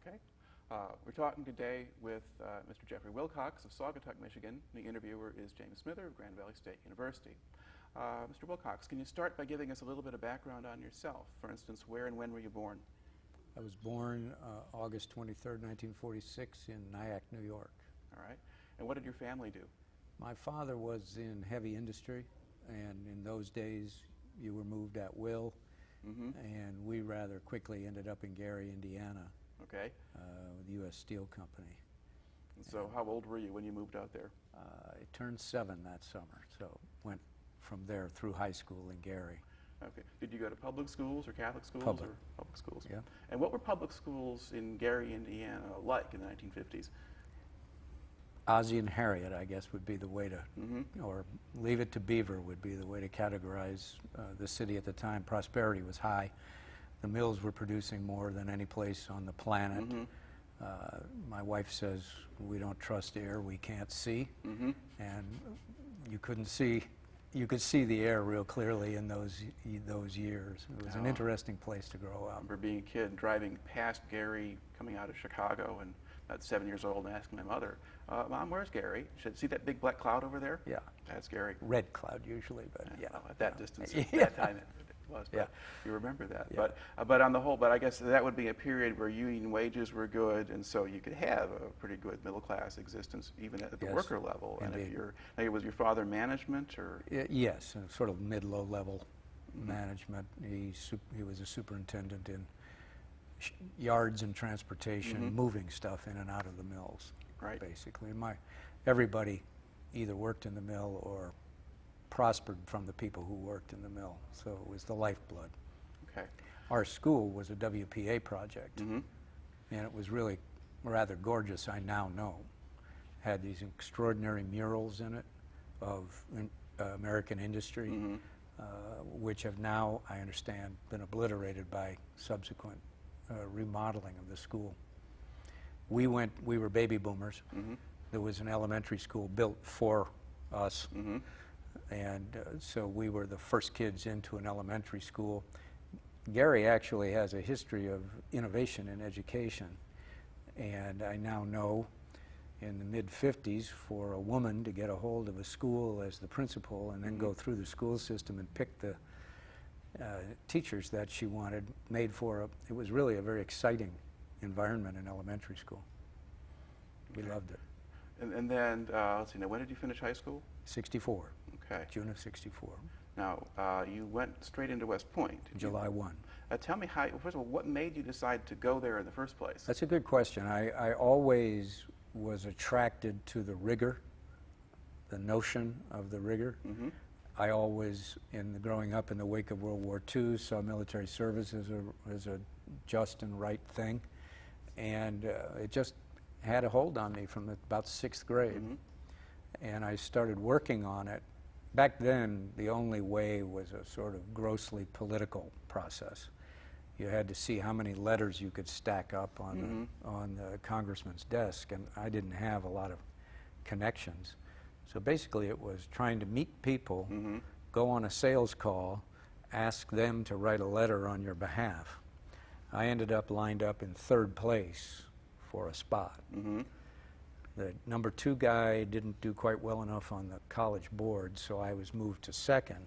Okay. We're talking today with Mr. Jeffrey Wilcox of Saugatuck, Michigan. The interviewer is James Smither of Grand Valley State University. Mr. Wilcox, can you start by giving us a little bit of background on yourself? For instance, where and when were you born? I was born August 23rd, 1946 in Nyack, New York. All right. And what did your family do? My father was in heavy industry, and in those days you were moved at will, and we rather quickly ended up in Gary, Indiana. Okay. With the U.S. Steel Company. And so how old were you when you moved out there? I turned 7 that summer, so went from there through high school in Gary. Okay. Did you go to public schools or Catholic schools? Public. Or public schools. Yeah. And what were public schools in Gary, Indiana like in the 1950s? Ozzie and Harriet, I guess, would be the way to, or Leave It to Beaver would be the way to categorize the city at the time. Prosperity was high. The mills were producing more than any place on the planet. My wife says, we don't trust air we can't see. And you couldn't see, you could see the air real clearly in those years. It was an interesting place to grow up. I remember being a kid driving past Gary, coming out of Chicago, and about 7 years old, and asking my mother, Mom, where's Gary? She said, see that big black cloud over there? Yeah. That's Gary. Red cloud usually, but yeah. Well, at that distance, at that time it was, but you remember that. Yeah. But on the whole, but I guess that would be a period where union wages were good, and so you could have a pretty good middle class existence even at the worker level. And if you're, was your father management or? Yes, sort of mid-low level management. He was a superintendent in yards and transportation, moving stuff in and out of the mills. Right. Basically, everybody either worked in the mill or prospered from the people who worked in the mill. So it was the lifeblood. Okay. Our school was a WPA project, and it was really rather gorgeous, I now know. Had these extraordinary murals in it of American industry, which have now, I understand, been obliterated by subsequent remodeling of the school. We were baby boomers. There was an elementary school built for us, and so we were the first kids into an elementary school. Gary actually has a history of innovation in education, and I now know in the mid-50s for a woman to get a hold of a school as the principal and then go through the school system and pick the teachers that she wanted, made for it was really a very exciting environment in elementary school. We loved it. And then, let's see, now when did you finish high school? 64. Okay. June of 64. Now, you went straight into West Point. July 1. Tell me how, first of all, what made you decide to go there in the first place? That's a good question. I always was attracted to the rigor, the notion of the rigor. I always, growing up in the wake of World War II, saw military service as a just and right thing. And it just had a hold on me from about 6th grade. And I started working on it. Back then, the only way was a sort of grossly political process. You had to see how many letters you could stack up on the congressman's desk, and I didn't have a lot of connections. So basically it was trying to meet people, go on a sales call, ask them to write a letter on your behalf. I ended up lined up in 3rd place for a spot. The number 2 guy didn't do quite well enough on the college board, so I was moved to 2nd.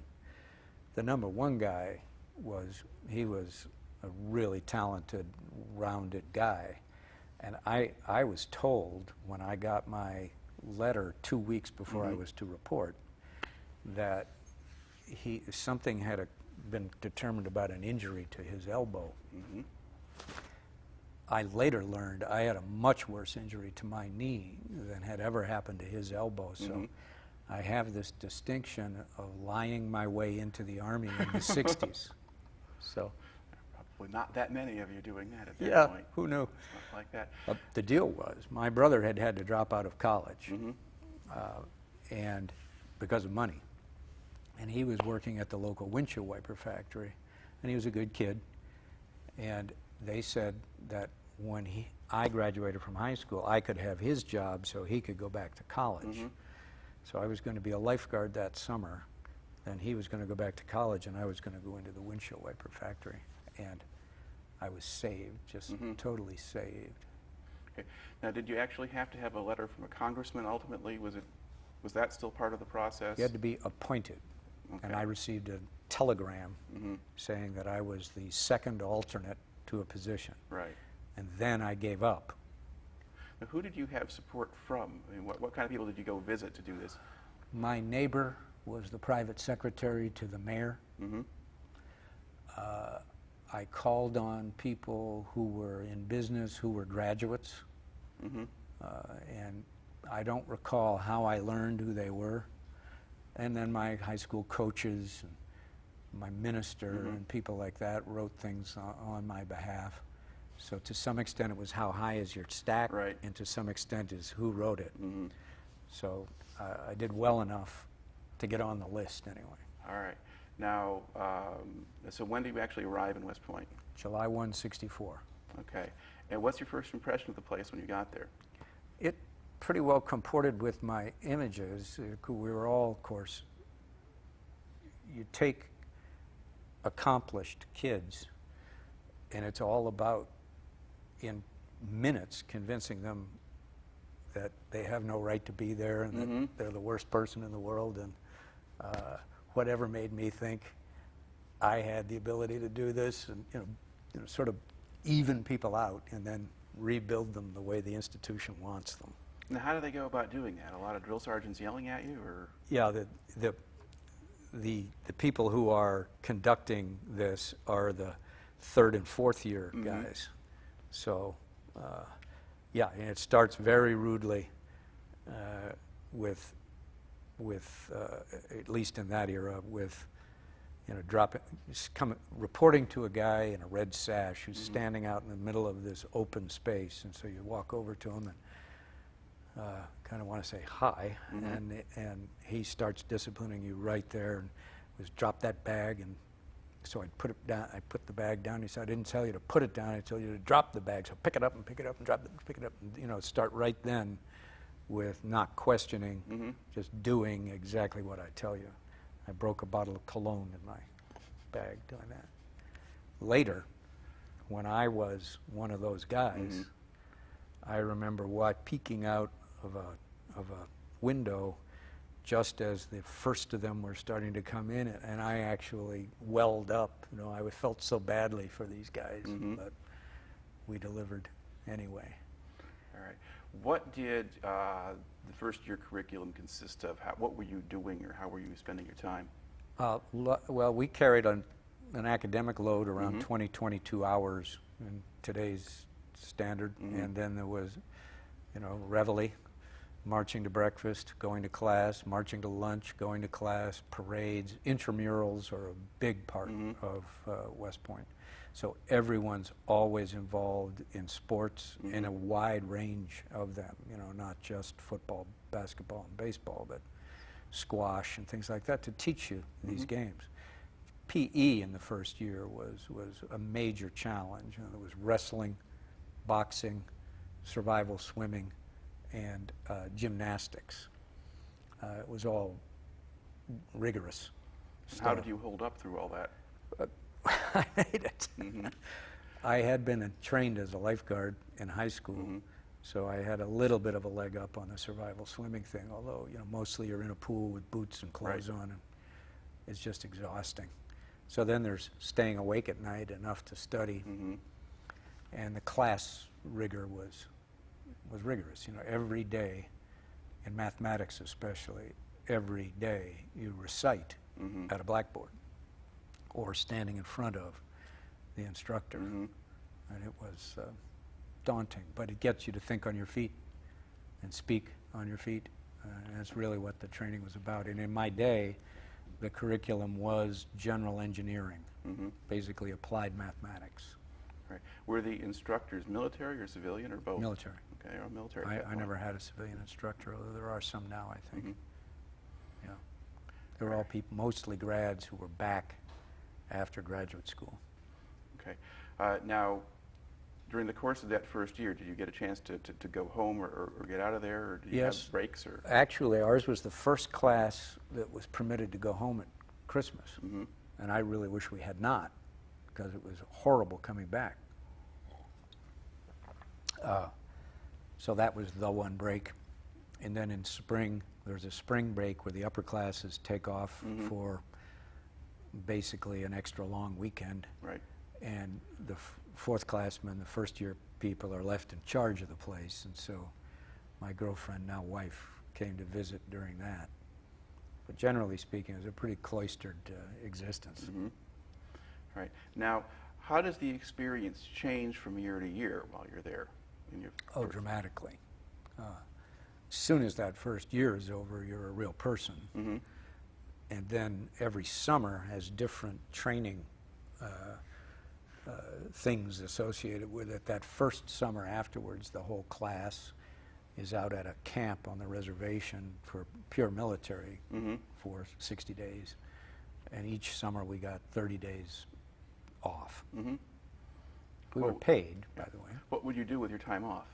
The number 1 guy was a really talented, rounded guy. And I was told when I got my letter 2 weeks before I was to report that something had been determined about an injury to his elbow. I later learned I had a much worse injury to my knee than had ever happened to his elbow. So I have this distinction of lying my way into the Army in the 60s. So probably not that many of you doing that at that point. Who knew? Not like that. The deal was my brother had to drop out of college and because of money. And he was working at the local windshield wiper factory, and he was a good kid. And they said that when I graduated from high school, I could have his job so he could go back to college. So I was going to be a lifeguard that summer, and he was going to go back to college, and I was going to go into the windshield wiper factory. And I was saved, just totally saved. Okay. Now, did you actually have to have a letter from a congressman ultimately? Was that still part of the process? You had to be appointed, and I received a telegram saying that I was the second alternate to a position. Right. And then I gave up. Now, who did you have support from? I mean, what kind of people did you go visit to do this? My neighbor was the private secretary to the mayor. I called on people who were in business, who were graduates. And I don't recall how I learned who they were. And then my high school coaches, and my minister, and people like that wrote things on my behalf. So to some extent it was how high is your stack, right, and to some extent is who wrote it. So I did well enough to get on the list anyway. All right. Now, so when did you actually arrive in West Point? July 1, '64. Okay. And what's your first impression of the place when you got there? It pretty well comported with my images. We were all, of course, you take accomplished kids, and it's all about, in minutes, convincing them that they have no right to be there, and that they're the worst person in the world, and whatever made me think I had the ability to do this, and sort of even people out, and then rebuild them the way the institution wants them. Now, how do they go about doing that? A lot of drill sergeants yelling at you, or? Yeah, the people who are conducting this are the third and fourth year guys. So, yeah, and it starts very rudely with at least in that era, with reporting to a guy in a red sash who's standing out in the middle of this open space, and so you walk over to him and kind of want to say hi, and he starts disciplining you right there, and was drop that bag, and so I put it down. I put the bag down. He said, I didn't tell you to put it down. I told you to drop the bag. So pick it up and pick it up and drop it, pick it up, and start right then with not questioning, just doing exactly what I tell you. I broke a bottle of cologne in my bag doing that. Later, when I was one of those guys, I remember peeking out of a window just as the first of them were starting to come in, and I actually welled up. I felt so badly for these guys, but we delivered anyway. All right. What did the first year curriculum consist of? What were you doing, or how were you spending your time? Well, we carried an academic load around 20, 22 hours in today's standard, and then there was, reveille, marching to breakfast, going to class, marching to lunch, going to class, parades. Intramurals are a big part of West Point. So everyone's always involved in sports in a wide range of them, not just football, basketball, and baseball, but squash and things like that to teach you these games. PE in the first year was a major challenge. There was wrestling, boxing, survival swimming, and gymnastics. It was all rigorous stuff. How did you hold up through all that? I made it. I had been trained as a lifeguard in high school, so I had a little bit of a leg up on the survival swimming thing, although mostly you're in a pool with boots and clothes on, and it's just exhausting. So then there's staying awake at night enough to study, and the class rigor was rigorous. Every day, in mathematics especially, every day you recite at a blackboard or standing in front of the instructor. And it was daunting, but it gets you to think on your feet and speak on your feet. And that's really what the training was about. And in my day, the curriculum was general engineering, basically applied mathematics. Right. Were the instructors military or civilian, or both? Military. Okay, or military. I never had a civilian instructor, although there are some now, I think. Yeah. They were all people, mostly grads who were back after graduate school. Okay. Now, during the course of that first year, did you get a chance to go home or get out of there, or did you have breaks? Or? Actually, ours was the first class that was permitted to go home at Christmas, and I really wish we had not, because it was horrible coming back So that was the one break. And then in spring, there's a spring break where the upper classes take off for basically an extra long weekend. Right. And the fourth classmen, the first year people, are left in charge of the place. And so my girlfriend, now wife, came to visit during that. But generally speaking, it was a pretty cloistered existence. Right. Now, how does the experience change from year to year while you're there? Oh, dramatically. As soon as that first year is over, you're a real person. And then every summer has different training things associated with it. That first summer afterwards, the whole class is out at a camp on the reservation for pure military for 60 days. And each summer we got 30 days off. We were paid, by the way. What would you do with your time off?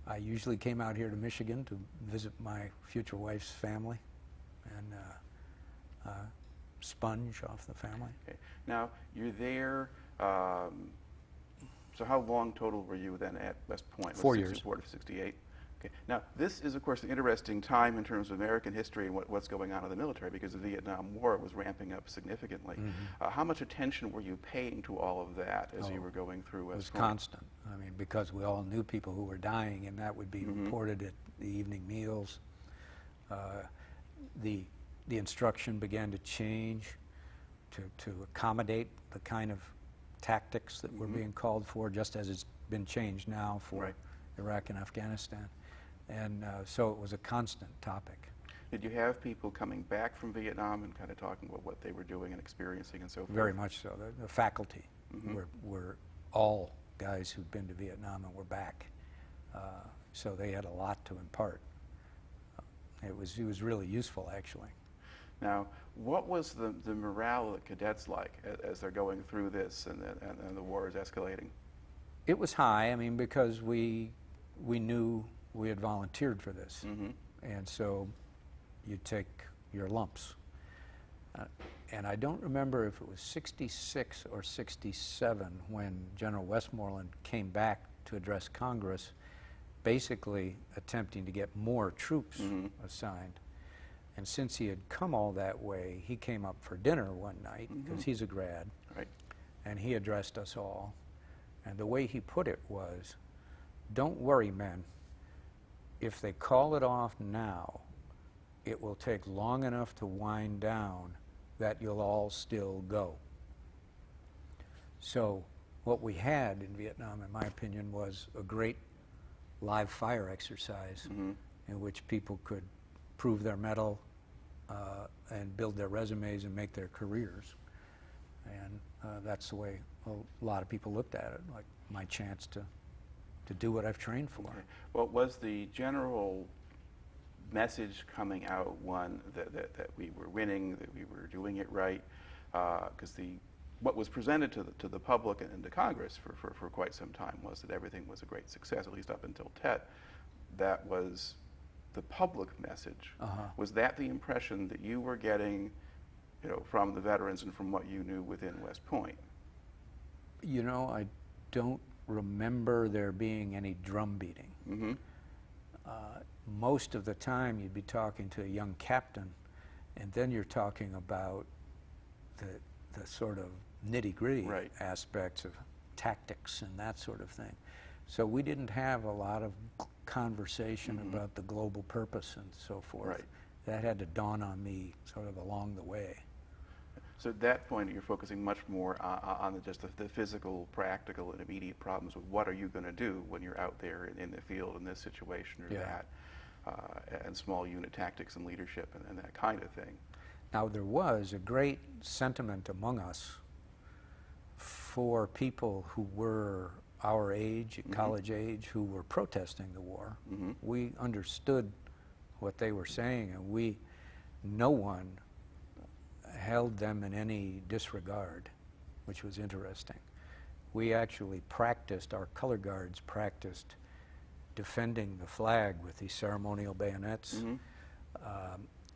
I usually came out here to Michigan to visit my future wife's family and sponge off the family. Okay. Now, you're there, so how long total were you then at West Point? 4 years. 64 to 68? Okay. Now, this is, of course, an interesting time in terms of American history and what's going on in the military, because the Vietnam War was ramping up significantly. How much attention were you paying to all of that as you were going through West Point? It was constant. I mean, because we all knew people who were dying, and that would be reported at the evening meals. The instruction began to change to accommodate the kind of tactics that were being called for, just as it's been changed now for Iraq and Afghanistan. And so it was a constant topic. Did you have people coming back from Vietnam and kind of talking about what they were doing and experiencing and so forth? Very much so. The faculty were all guys who'd been to Vietnam and were back. So they had a lot to impart. It was really useful, actually. Now, what was the morale of the cadets like as they're going through this and the war is escalating? It was high, I mean, because we knew we had volunteered for this. And so you take your lumps. And I don't remember if it was 66 or 67 when General Westmoreland came back to address Congress, basically attempting to get more troops assigned. And since he had come all that way, he came up for dinner one night, because he's a grad, and he addressed us all. And the way he put it was, don't worry, men. If they call it off now, it will take long enough to wind down that you'll all still go. So what we had in Vietnam, in my opinion, was a great live fire exercise in which people could prove their mettle and build their resumes and make their careers. And that's the way a lot of people looked at it, like my chance to do what I've trained for. Well, was the general message coming out one that we were winning, that we were doing it right? Because what was presented to the public and to Congress for quite some time was that everything was a great success, at least up until Tet. That was the public message. Was that the impression that you were getting, from the veterans and from what you knew within West Point? I don't remember there being any drum beating. Most of the time you'd be talking to a young captain, and then you're talking about the sort of nitty-gritty aspects of tactics and that sort of thing. So we didn't have a lot of conversation about the global purpose and so forth. That had to dawn on me sort of along the way. So at that point, you're focusing much more on just the physical, practical, and immediate problems of what are you going to do when you're out there in the field in this situation or that, and small unit tactics and leadership and that kind of thing. Now, there was a great sentiment among us for people who were our age, college age, who were protesting the war. We understood what they were saying, and no one held them in any disregard, which was interesting. We actually practiced, our color guards practiced defending the flag with these ceremonial bayonets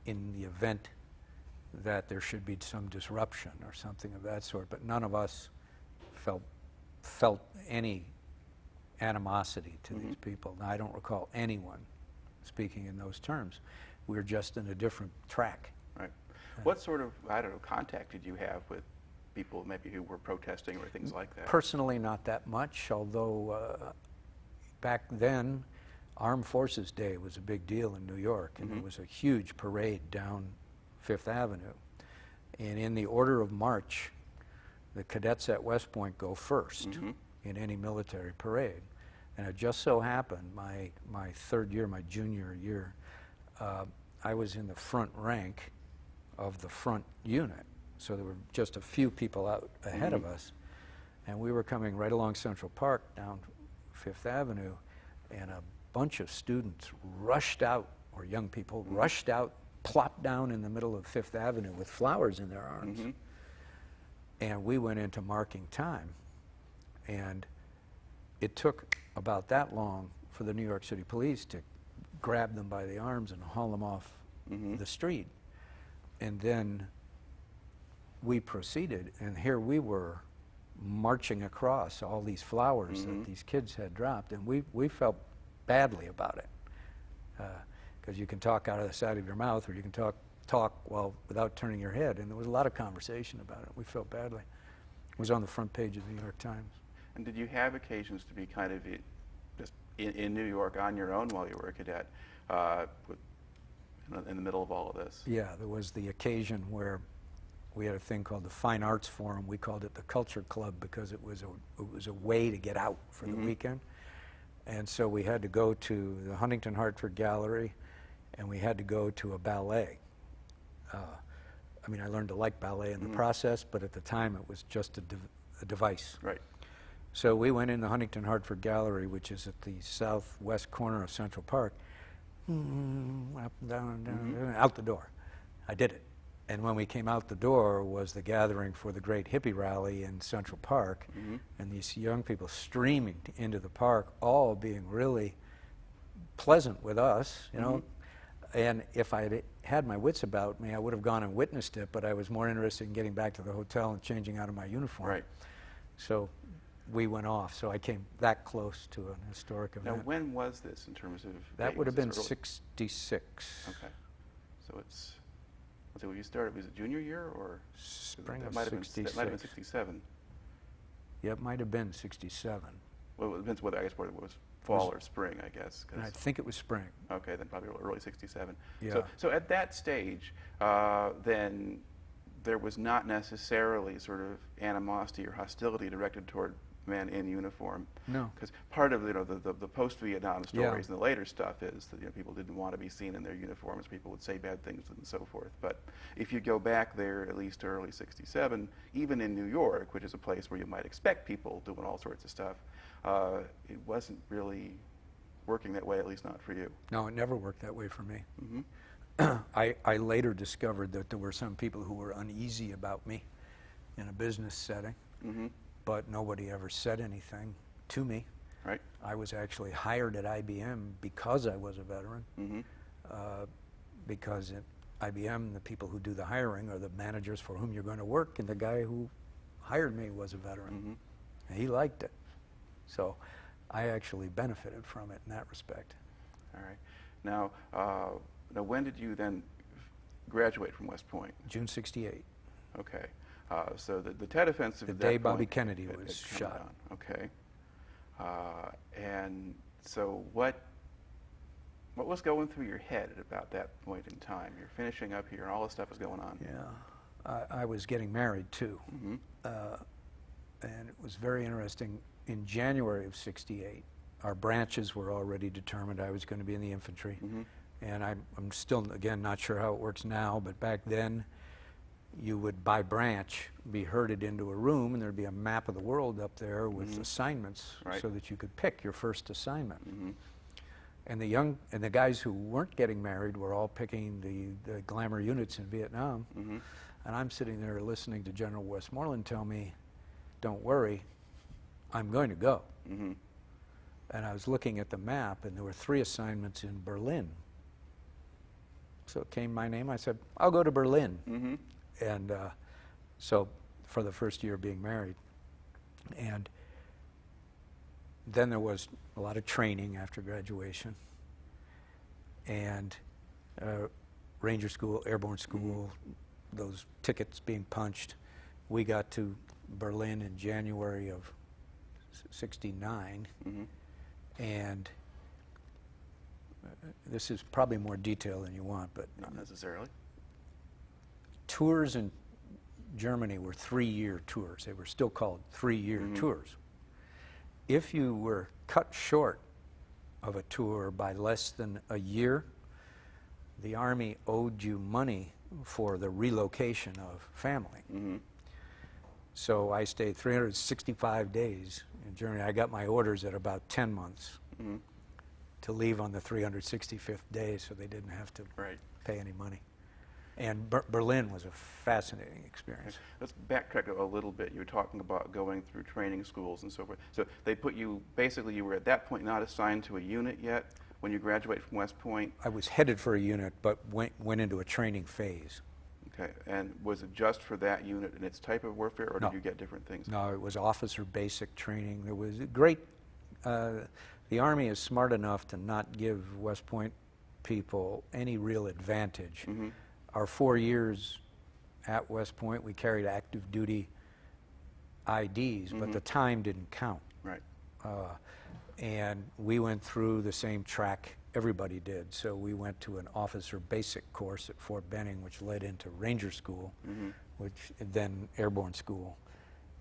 in the event that there should be some disruption or something of that sort, but none of us felt any animosity to these people. Now, I don't recall anyone speaking in those terms. We were just in a different track. Right. What sort of, I don't know, contact did you have with people maybe who were protesting or things like that? Personally, not that much, although back then, Armed Forces Day was a big deal in New York, and it was a huge parade down Fifth Avenue. And in the order of march, the cadets at West Point go first in any military parade. And it just so happened, my third year, my junior year, I was in the front rank of the front unit. So there were just a few people out ahead of us. And we were coming right along Central Park down Fifth Avenue, and a bunch of students rushed out, or young people rushed out, plopped down in the middle of Fifth Avenue with flowers in their arms. And we went into marking time. And it took about that long for the New York City Police to grab them by the arms and haul them off the street. And then we proceeded, and here we were marching across all these flowers that these kids had dropped, and we felt badly about it. Because you can talk out of the side of your mouth, or you can talk well without turning your head, and there was a lot of conversation about it. We felt badly. It was on the front page of the New York Times. And did you have occasions to be kind of just in New York on your own while you were a cadet, in the middle of all of this? Yeah, there was the occasion where we had a thing called the Fine Arts Forum. We called it the Culture Club because it was a way to get out for the weekend. And so we had to go to the Huntington Hartford Gallery, and we had to go to a ballet. I mean, I learned to like ballet in the process, but at the time it was just a device. Right. So we went in the Huntington Hartford Gallery, which is at the southwest corner of Central Park, up and down and down, out the door. I did it. And when we came out the door was the gathering for the great hippie rally in Central Park, and these young people streaming into the park, all being really pleasant with us, you know. And if I had my wits about me, I would have gone and witnessed it, but I was more interested in getting back to the hotel and changing out of my uniform. Right. So we went off. So I came that close to an historic event. Now, when was this in terms of That date? would have Was been this early? 66. Okay. So it's, let's see, when you started, was it junior year or? Spring that of might have been, 66. that might have been 67. Yeah, it might have been 67. Well, it depends whether, I guess, whether it was fall or spring, I guess. And I think it was spring. Okay, then probably early 67. Yeah. So at that stage, then there was not necessarily sort of animosity or hostility directed toward men in uniform. No. Because part of the post-Vietnam stories and the later stuff is that people didn't want to be seen in their uniforms. People would say bad things and so forth. But if you go back there at least to early 67, even in New York, which is a place where you might expect people doing all sorts of stuff, it wasn't really working that way, at least not for you. No, it never worked that way for me. I later discovered that there were some people who were uneasy about me in a business setting, but nobody ever said anything to me. Right. I was actually hired at IBM because I was a veteran, because at IBM, the people who do the hiring are the managers for whom you're going to work, and the guy who hired me was a veteran. And he liked it. So I actually benefited from it in that respect. All right. Now, when did you then graduate from West Point? June 68. Okay. So the Tet Offensive The at that day Bobby point Kennedy had was come shot. down. Okay. And so what was going through your head at about that point in time? You're finishing up here and all this stuff is going on. Yeah. I was getting married too. And it was very interesting. In January of 68, our branches were already determined. I was going to be in the infantry. And I'm still, again, not sure how it works now, but back then you would, by branch, be herded into a room, and there'd be a map of the world up there with assignments so that you could pick your first assignment. And the guys who weren't getting married were all picking the glamour units in Vietnam. And I'm sitting there listening to General Westmoreland tell me, don't worry, I'm going to go. And I was looking at the map, and there were 3 assignments in Berlin. So it came my name. I said, I'll go to Berlin. And so for the first year of being married. And then there was a lot of training after graduation, and Ranger School, Airborne School, those tickets being punched. We got to Berlin in January of '69, and this is probably more detail than you want, but Not necessarily. tours in Germany were 3-year tours. They were still called 3-year tours. If you were cut short of a tour by less than a year, the Army owed you money for the relocation of family. So I stayed 365 days in Germany. I got my orders at about 10 months to leave on the 365th day, so they didn't have to pay any money. And Berlin was a fascinating experience. Let's backtrack a little bit. You were talking about going through training schools and so forth. So they put you, basically you were at that point not assigned to a unit yet when you graduated from West Point? I was headed for a unit, but went into a training phase. Okay, and was it just for that unit and its type of warfare, or No. did you get different things? No, it was officer basic training. There was a great, the Army is smart enough to not give West Point people any real advantage. Our 4 years at West Point, we carried active duty IDs, but the time didn't count. Right. And we went through the same track everybody did. So we went to an officer basic course at Fort Benning, which led into Ranger School, which then Airborne School,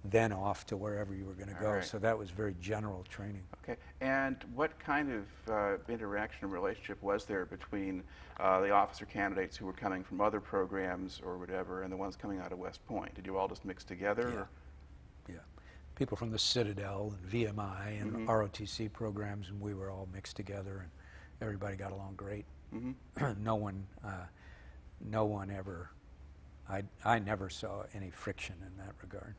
then off to wherever you were going to go. Right. So that was very general training. Okay, and what kind of interaction and relationship was there between the officer candidates who were coming from other programs or whatever and the ones coming out of West Point? Did you all just mix together? Yeah. Or? Yeah. People from the Citadel and VMI and ROTC programs, and we were all mixed together, and everybody got along great. No one ever, I never saw any friction in that regard.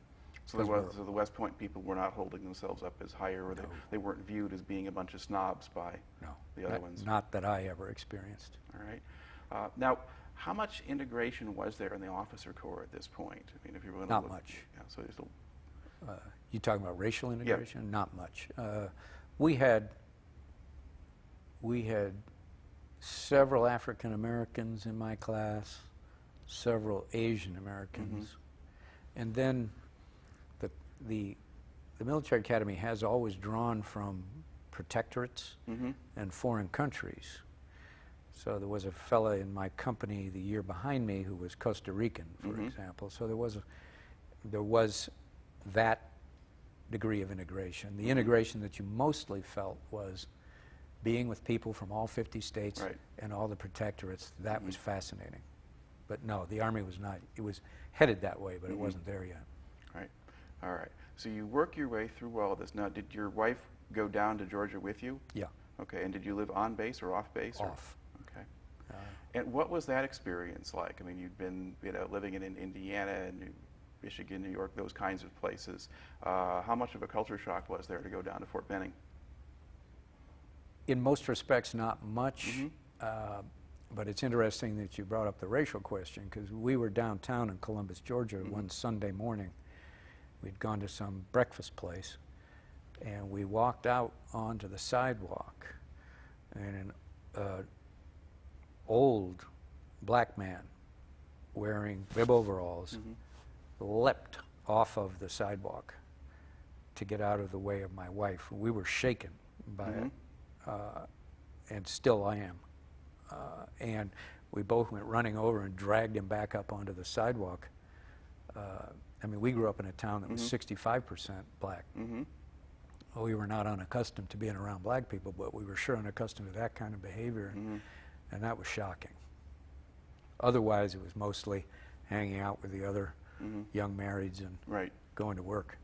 So, so the West Point people were not holding themselves up as higher, or they weren't viewed as being a bunch of snobs by the other ones? Not that I ever experienced. All right. Now, how much integration was there in the officer corps at this point? I mean, if you were going to Not look, much. Yeah, so there's You talking about racial integration? Not much. We had several African Americans in my class, several Asian Americans, and then the military academy has always drawn from protectorates and foreign countries. So there was a fella in my company the year behind me who was Costa Rican, for example. So there was that degree of integration. The integration that you mostly felt was being with people from all 50 states and all the protectorates. That was fascinating. But no, the Army was not. It was headed that way, but it wasn't there yet. Right. All right. So you work your way through all of this. Now, did your wife go down to Georgia with you? Yeah. Okay. And did you live on base or off base? Off. Okay. And what was that experience like? I mean, you'd been, living in Indiana and Michigan, New York, those kinds of places. How much of a culture shock was there to go down to Fort Benning? In most respects, not much. But it's interesting that you brought up the racial question, because we were downtown in Columbus, Georgia, one Sunday morning. We'd gone to some breakfast place, and we walked out onto the sidewalk, and an old black man wearing bib overalls leapt off of the sidewalk to get out of the way of my wife. We were shaken by it, and still I am. And we both went running over and dragged him back up onto the sidewalk. I mean, we grew up in a town that was 65% black. We were not unaccustomed to being around black people, but we were sure unaccustomed to that kind of behavior, and that was shocking. Otherwise, it was mostly hanging out with the other young marrieds and going to work.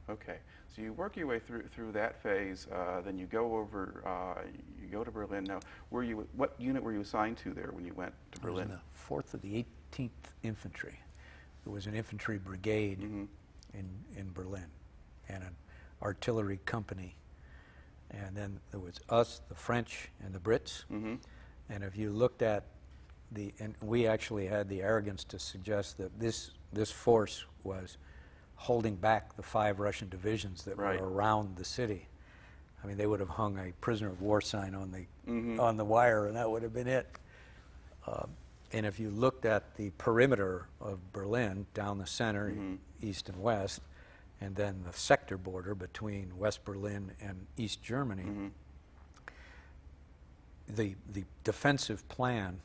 Okay, so you work your way through that phase. Then you go over, you go to Berlin. Now, what unit were you assigned to there when you went to Berlin? I was in the 4th of the 18th Infantry. It was an infantry brigade in Berlin, and an artillery company. And then there was us, the French, and the Brits. And if you looked at and we actually had the arrogance to suggest that this force was holding back the 5 Russian divisions that Right. were around the city. I mean, they would have hung a prisoner of war sign on the Mhm. on the wire, and that would have been it. And if you looked at the perimeter of Berlin, down the center, Mhm. east and west, and then the sector border between West Berlin and East Germany, Mhm. the defensive plan,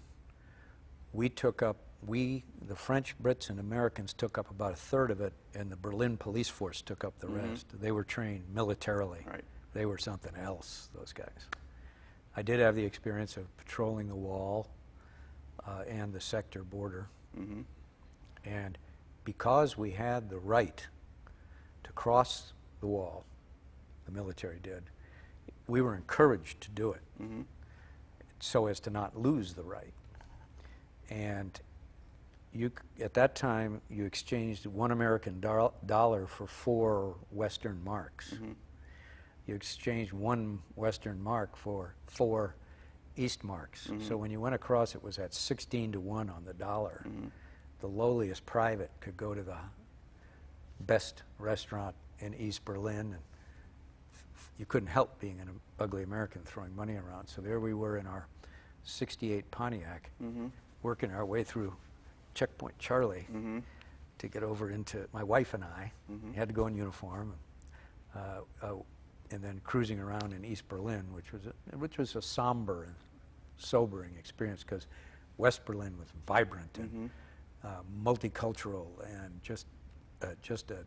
the French, Brits, and Americans took up about a third of it, and the Berlin police force took up the Mhm. rest. They were trained militarily. Right. They were something else, those guys. I did have the experience of patrolling the wall and the sector border. Mhm. And because we had the right to cross the wall, the military did, we were encouraged to do it Mhm. so as to not lose the right. And at that time, you exchanged 1 American dollar for 4 Western marks. Mhm. You exchanged 1 Western mark for 4 East marks. Mhm. So when you went across, it was at 16 to 1 on the dollar. Mhm. The lowliest private could go to the best restaurant in East Berlin, and you couldn't help being an ugly American throwing money around. So there we were in our 68 Pontiac, Mhm. working our way through Checkpoint Charlie Mhm. to get over into, my wife and I, Mhm. had to go in uniform, and then cruising around in East Berlin, which was a somber and sobering experience, because West Berlin was vibrant and multicultural and just a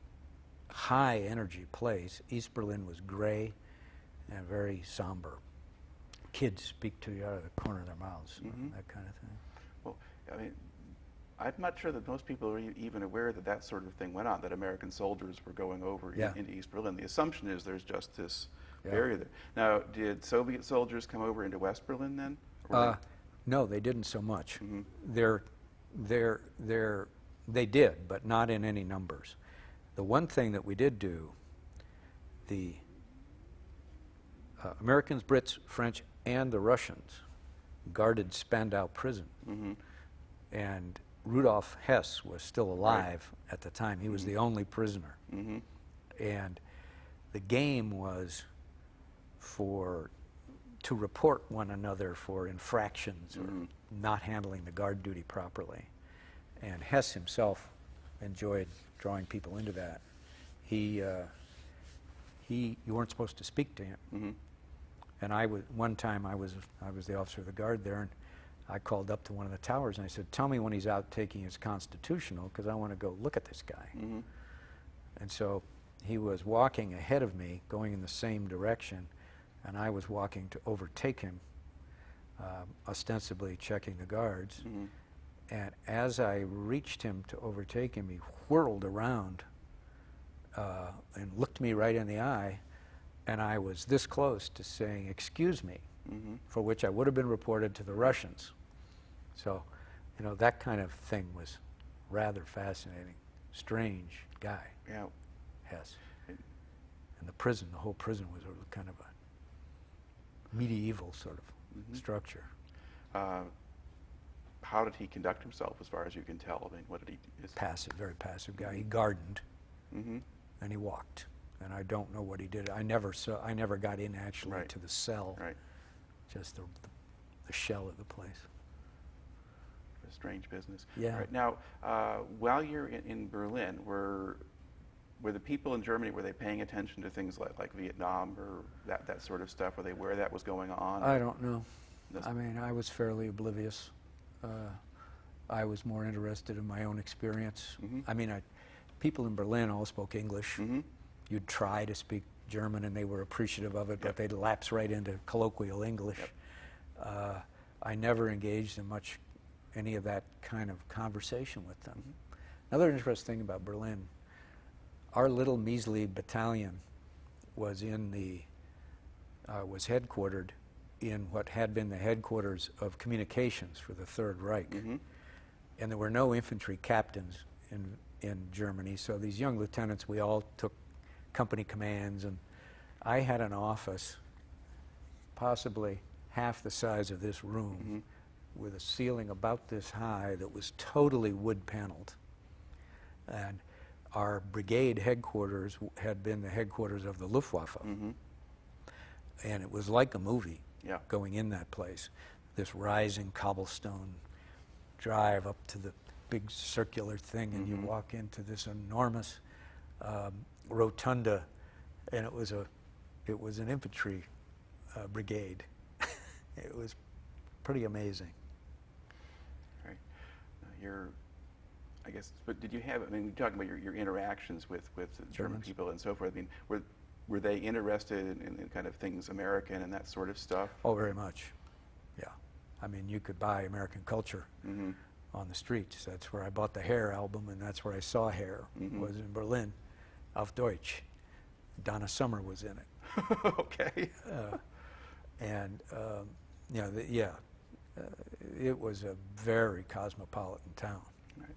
high energy place. East Berlin was gray and very somber. Kids speak to you out of the corner of their mouths, that kind of thing. Well, I mean, I'm not sure that most people are even aware that that sort of thing went on, that American soldiers were going over Yeah. into East Berlin. The assumption is there's just this Yeah. barrier there. Now, did Soviet soldiers come over into West Berlin then? Or No, they didn't so much. Mhm. They did, but not in any numbers. The one thing that we did do, the Americans, Brits, French, and the Russians guarded Spandau Prison. Mhm. And Rudolf Hess was still alive at the time. He was the only prisoner. Mhm. And the game was to report one another for infractions or not handling the guard duty properly. And Hess himself enjoyed drawing people into that. You weren't supposed to speak to him. Mhm. And one time I was the officer of the guard there, and I called up to one of the towers and I said, "Tell me when he's out taking his constitutional, because I want to go look at this guy." Mhm. And so he was walking ahead of me, going in the same direction, and I was walking to overtake him, ostensibly checking the guards. Mhm. And as I reached him to overtake him, he whirled around and looked me right in the eye, and I was this close to saying, "Excuse me," Mhm. for which I would have been reported to the Russians. So, that kind of thing was rather fascinating. Strange guy, Yeah. Hess. And- And the whole prison was a kind of a medieval sort of structure. How did he conduct himself, as far as you can tell? I mean, what did he do? Passive, very passive guy. He gardened Mhm. and he walked. And I don't know what he did. I never got in actually Right. to the cell, Right. just the shell of the place. A strange business. Yeah. All right. Now, while you're in Berlin, were the people in Germany, were they paying attention to things like Vietnam or that sort of stuff? Were they aware that was going on? I don't know. That's- I mean, I was fairly oblivious. I was more interested in my own experience. Mhm. I mean, people in Berlin all spoke English. Mhm. You'd try to speak German and they were appreciative of it, but Yep. they'd lapse right into colloquial English. Yep. I never engaged in any of that kind of conversation with them. Another interesting thing about Berlin, our little measly battalion was headquartered in what had been the headquarters of communications for the Third Reich. Mhm. And there were no infantry captains in Germany, so these young lieutenants, we all took company commands, and I had an office possibly half the size of this room with a ceiling about this high that was totally wood paneled. And our brigade headquarters had been the headquarters of the Luftwaffe. And it was like a movie going in that place. This rising cobblestone drive up to the big circular thing, and you walk into this enormous rotunda, and it was an infantry brigade. It was pretty amazing. Right. I guess, but did you have, I mean, you're talking about your interactions with German people and so forth. I mean, were they interested in kind of things American and that sort of stuff? Oh, very much. Yeah. I mean, you could buy American culture on the streets. That's where I bought the Hair album, and that's where I saw Hair, was in Berlin, auf Deutsch. Donna Summer was in it. Okay. And, you know, it was a very cosmopolitan town. Right.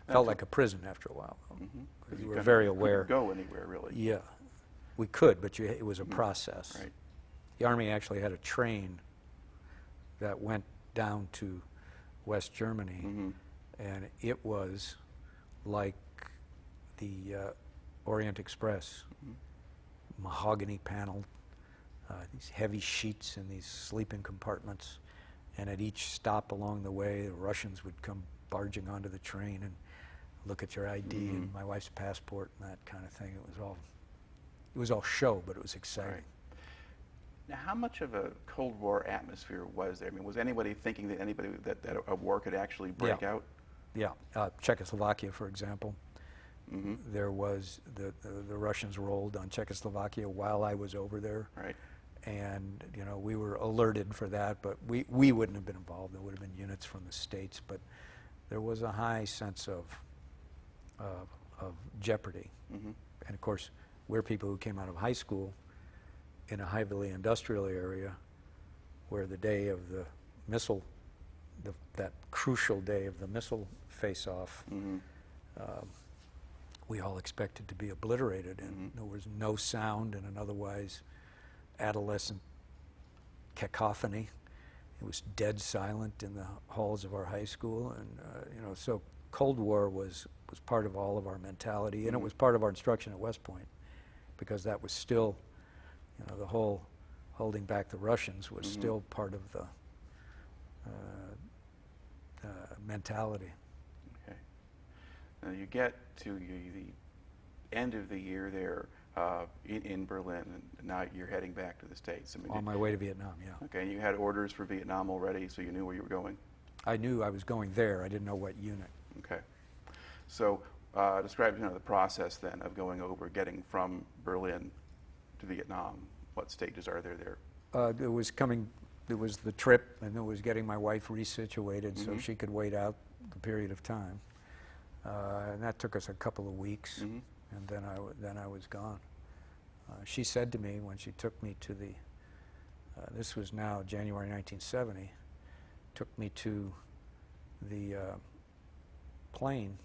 Felt like a prison after a while, because you were very aware. You couldn't go anywhere, really. Yeah. We could, but it was a process. Right. The Army actually had a train that went down to West Germany, and it was like the Orient Express, mahogany paneled, these heavy sheets in these sleeping compartments, and at each stop along the way, the Russians would come barging onto the train and look at your ID and my wife's passport and that kind of thing. It was all show, but it was exciting. Right. Now, how much of a Cold War atmosphere was there? I mean, was anybody thinking that a war could actually break out? Yeah. Czechoslovakia, for example. There was the Russians rolled on Czechoslovakia while I was over there. Right. And, you know, we were alerted for that, but we wouldn't have been involved. There would have been units from the States, but there was a high sense of jeopardy. And of course, we're people who came out of high school in a heavily industrial area where the day of the missile, that crucial day of the missile face-off, we all expected to be obliterated, and there was no sound in an otherwise adolescent cacophony. It was dead silent in the halls of our high school, and you know, so Cold War was part of all of our mentality, and it was part of our instruction at West Point, because that was still, you know, the whole holding back the Russians was still part of the mentality. Okay. Now you get to the end of the year there in Berlin, and now you're heading back to the States. I mean, On my way to Vietnam, yeah. Okay, and you had orders for Vietnam already, so you knew where you were going? I knew I was going there. I didn't know what unit. Okay. So describe, you know, the process then of going over, getting from Berlin to Vietnam. What stages are there? It was the trip, and it was getting my wife resituated so she could wait out the period of time. And that took us a couple of weeks, and then I was gone. She said to me when she took me to the, this was now January 1970, took me to the plane.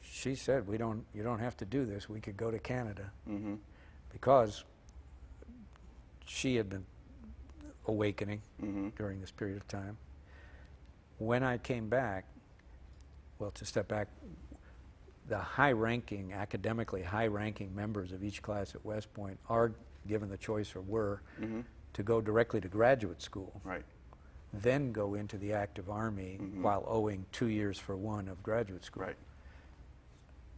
She said, you don't have to do this. We could go to Canada, because she had been awakening during this period of time. When I came back, well, to step back, the high-ranking, academically high-ranking members of each class at West Point are given the choice, or were, to go directly to graduate school, then go into the active Army while owing 2 years for one of graduate school. Right.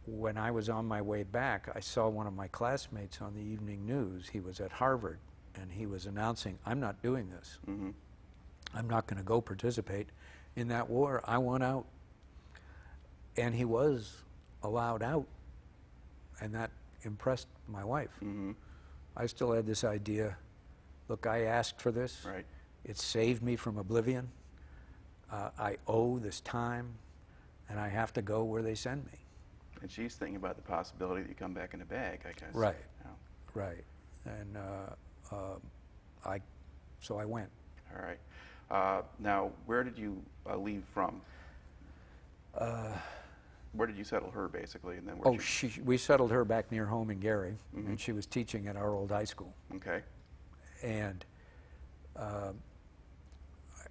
When I was on my way back, I saw one of my classmates on the evening news. He was at Harvard, and he was announcing, I'm not doing this. I'm not going to go participate in that war. I want out. And he was allowed out, and that impressed my wife. I still had this idea, look, I asked for this. Right. It saved me from oblivion. I owe this time, and I have to go where they send me. And she's thinking about the possibility that you come back in a bag, I guess. Right. Yeah. Right. And so I went. All right. Now, where did you leave from? Where did you settle her, basically? And then where we settled her back near home in Gary, and she was teaching at our old high school. Okay. And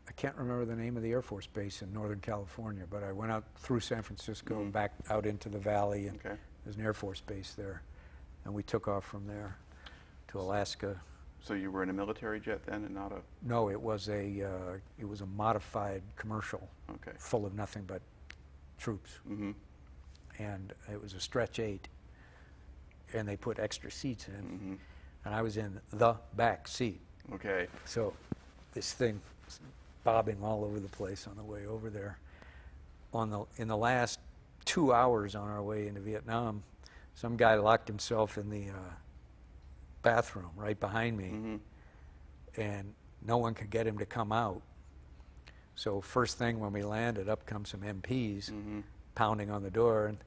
I can't remember the name of the Air Force Base in Northern California, but I went out through San Francisco, back out into the valley, and there's an Air Force Base there. And we took off from there to Alaska. So you were in a military jet then, and not a... No, it was a modified commercial, full of nothing but troops. And it was a stretch 8, and they put extra seats in, and I was in the back seat. Okay. So this thing was bobbing all over the place on the way over there. In the last 2 hours on our way into Vietnam, some guy locked himself in the bathroom right behind me, and no one could get him to come out. So first thing when we landed, up come some MPs pounding on the door, and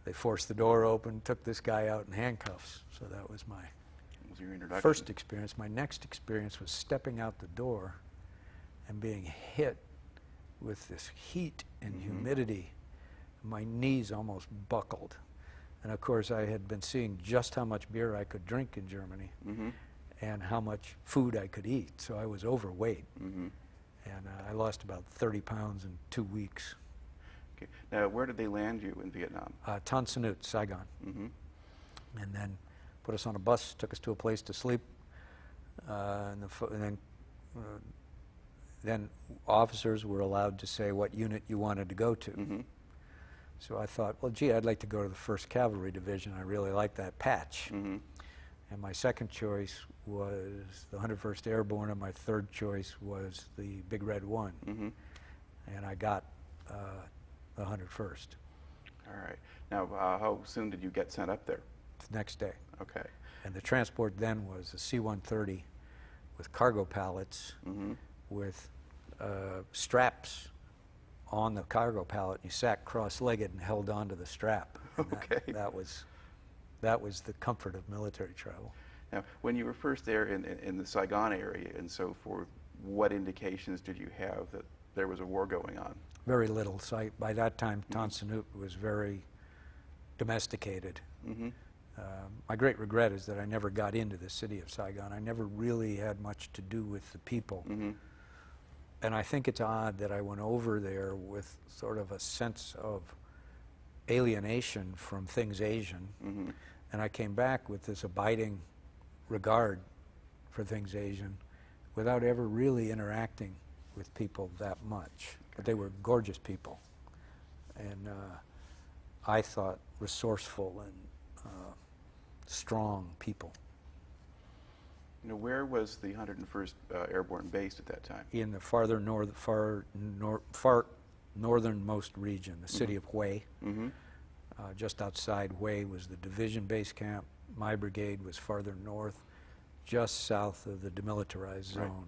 they forced the door open, took this guy out in handcuffs. So that was my your introduction. First experience. My next experience was stepping out the door and being hit with this heat and humidity. My knees almost buckled. And of course I had been seeing just how much beer I could drink in Germany and how much food I could eat. So I was overweight. And I lost about 30 pounds in 2 weeks. Okay. Now, where did they land you in Vietnam? Tan Son Nhut, Saigon. And then put us on a bus, took us to a place to sleep, and then officers were allowed to say what unit you wanted to go to. So I thought, well, gee, I'd like to go to the 1st Cavalry Division. I really like that patch. And my second choice was the 101st Airborne, and my third choice was the Big Red 1. And I got the 101st. All right. Now, how soon did you get sent up there? The next day. Okay. And the transport then was a C-130 with cargo pallets with straps on the cargo pallet. You sat cross-legged and held onto the strap. And that was the comfort of military travel. Now, when you were first there in the Saigon area and so forth, what indications did you have that there was a war going on? Very little. So by that time, Tan Son Nhut was very domesticated. My great regret is that I never got into the city of Saigon. I never really had much to do with the people. And I think it's odd that I went over there with sort of a sense of alienation from things Asian, and I came back with this abiding regard for things Asian without ever really interacting with people that much. But they were gorgeous people, and I thought resourceful and strong people. You know, where was the 101st Airborne based at that time? In the far northernmost region, the city of Hue. Just outside Hue was the division base camp. My brigade was farther north, just south of the demilitarized zone.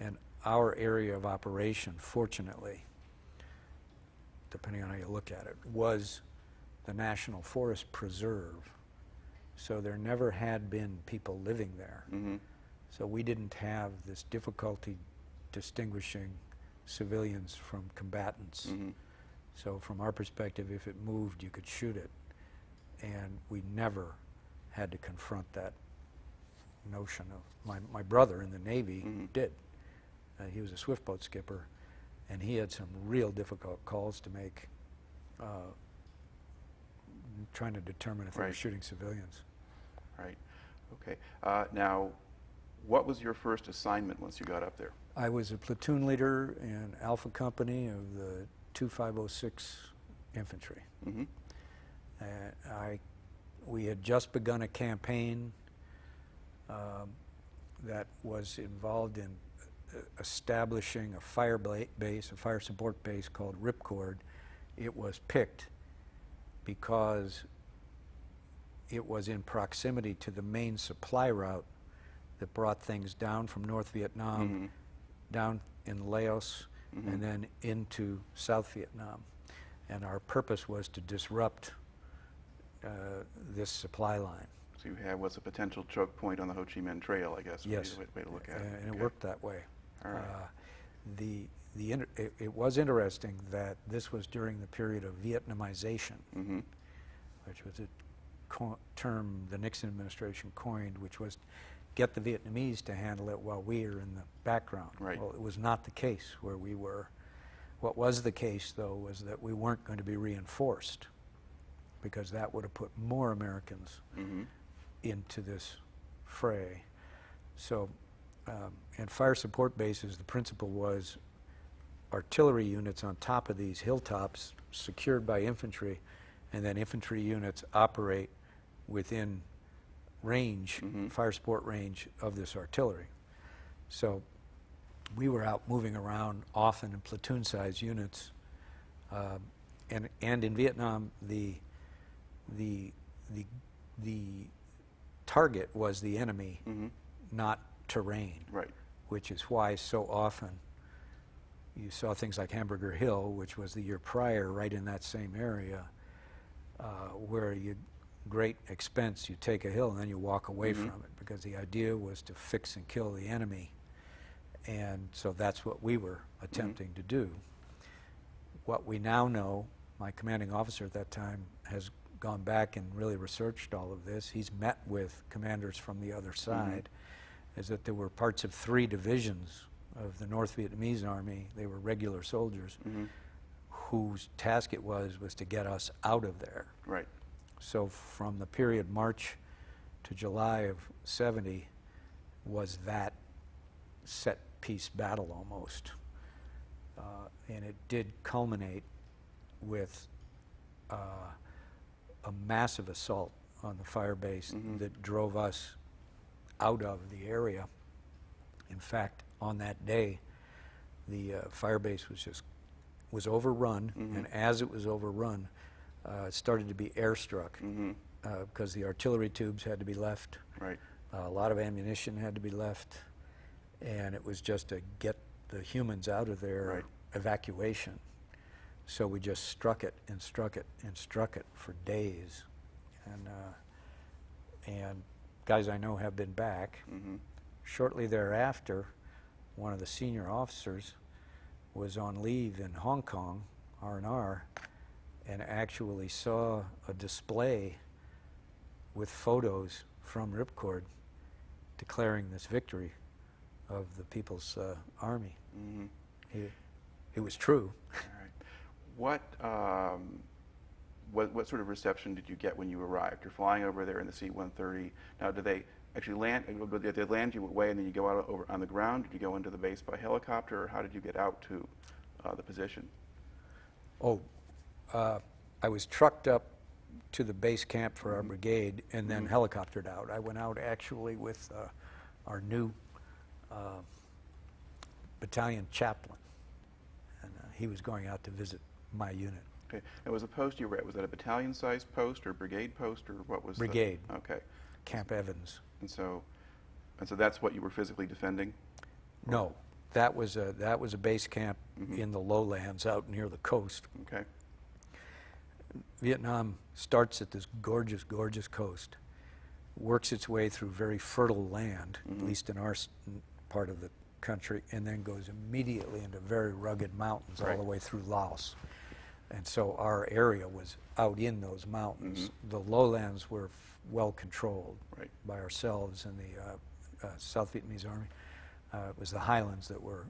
And our area of operation, fortunately, depending on how you look at it, was the National Forest Preserve. So there never had been people living there. So we didn't have this difficulty distinguishing civilians from combatants. So from our perspective, if it moved, you could shoot it. And we never had to confront that notion of, my brother in the Navy did. He was a swiftboat skipper, and he had some real difficult calls to make trying to determine if they were shooting civilians. Right. Okay. Now, what was your first assignment once you got up there? I was a platoon leader in Alpha Company of the 2506 Infantry. We had just begun a campaign that was involved in establishing a fire base, a fire support base called Ripcord. It was picked because it was in proximity to the main supply route that brought things down from North Vietnam, down in Laos, and then into South Vietnam. And our purpose was to disrupt this supply line. So you had was a potential choke point on the Ho Chi Minh Trail, I guess. Yes. Way to look at it. And it worked that way. All right. It was interesting that this was during the period of Vietnamization, which was a term the Nixon administration coined, which was get the Vietnamese to handle it while we are in the background. Right. Well, it was not the case where we were. What was the case, though, was that we weren't going to be reinforced, because that would have put more Americans into this fray. So, in fire support bases, the principle was artillery units on top of these hilltops secured by infantry, and then infantry units operate within range, fire support range of this artillery. So we were out moving around often in platoon-sized units, and in Vietnam the target was the enemy, not terrain. Right. Which is why so often you saw things like Hamburger Hill, which was the year prior, right in that same area, where you, great expense, you take a hill and then you walk away from it, because the idea was to fix and kill the enemy. And so that's what we were attempting to do. What we now know, my commanding officer at that time has gone back and really researched all of this. He's met with commanders from the other side, is that there were parts of 3 divisions of the North Vietnamese Army, they were regular soldiers, whose task it was to get us out of there. Right. So from the period March to July of '70 was that set piece battle almost. And it did culminate with a massive assault on the fire base that drove us out of the area. In fact, on that day, the fire base was overrun, and as it was overrun, it started to be airstruck, because the artillery tubes had to be left. Right. A lot of ammunition had to be left, and it was just to get the humans out of there, evacuation. So we just struck it and struck it and struck it for days, and guys I know have been back. Shortly thereafter, one of the senior officers was on leave in Hong Kong, R&R, and actually saw a display with photos from Ripcord declaring this victory of the People's Army. It was true. All right. What sort of reception did you get when you arrived? You're flying over there in the C-130. Now, did they actually land? Did they land you away and then you go out over on the ground? Did you go into the base by helicopter, or how did you get out to the position? I was trucked up to the base camp for our brigade and then helicoptered out. I went out actually with our new battalion chaplain, and he was going out to visit my unit. Okay. And was the post you were at, was that a battalion-sized post or brigade post, or what was Brigade. Okay. Camp Evans. And so that's what you were physically defending? No, that was a base camp in the lowlands out near the coast. Okay. Vietnam starts at this gorgeous, gorgeous coast, works its way through very fertile land, at least in our part of the country, and then goes immediately into very rugged mountains all the way through Laos. And so our area was out in those mountains. The lowlands were well controlled by ourselves and the South Vietnamese Army. It was the highlands that were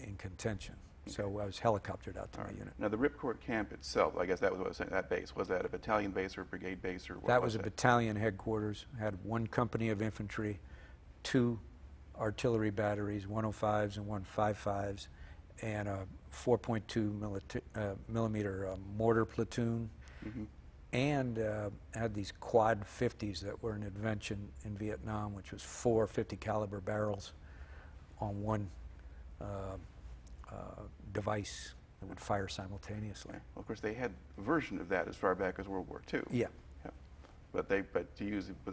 in contention. So I was helicoptered out to my unit. Now the Ripcord camp itself, I guess that was what I was saying, that base, was that a battalion base or a brigade base, or what that was a battalion headquarters, had 1 company of infantry, 2 artillery batteries, 105s and 155s, and a 4.2 millimeter mortar platoon, and had these quad 50s that were an invention in Vietnam, which was 4 50 caliber barrels on one device that would fire simultaneously. Well, of course, they had a version of that as far back as World War II. Yeah. But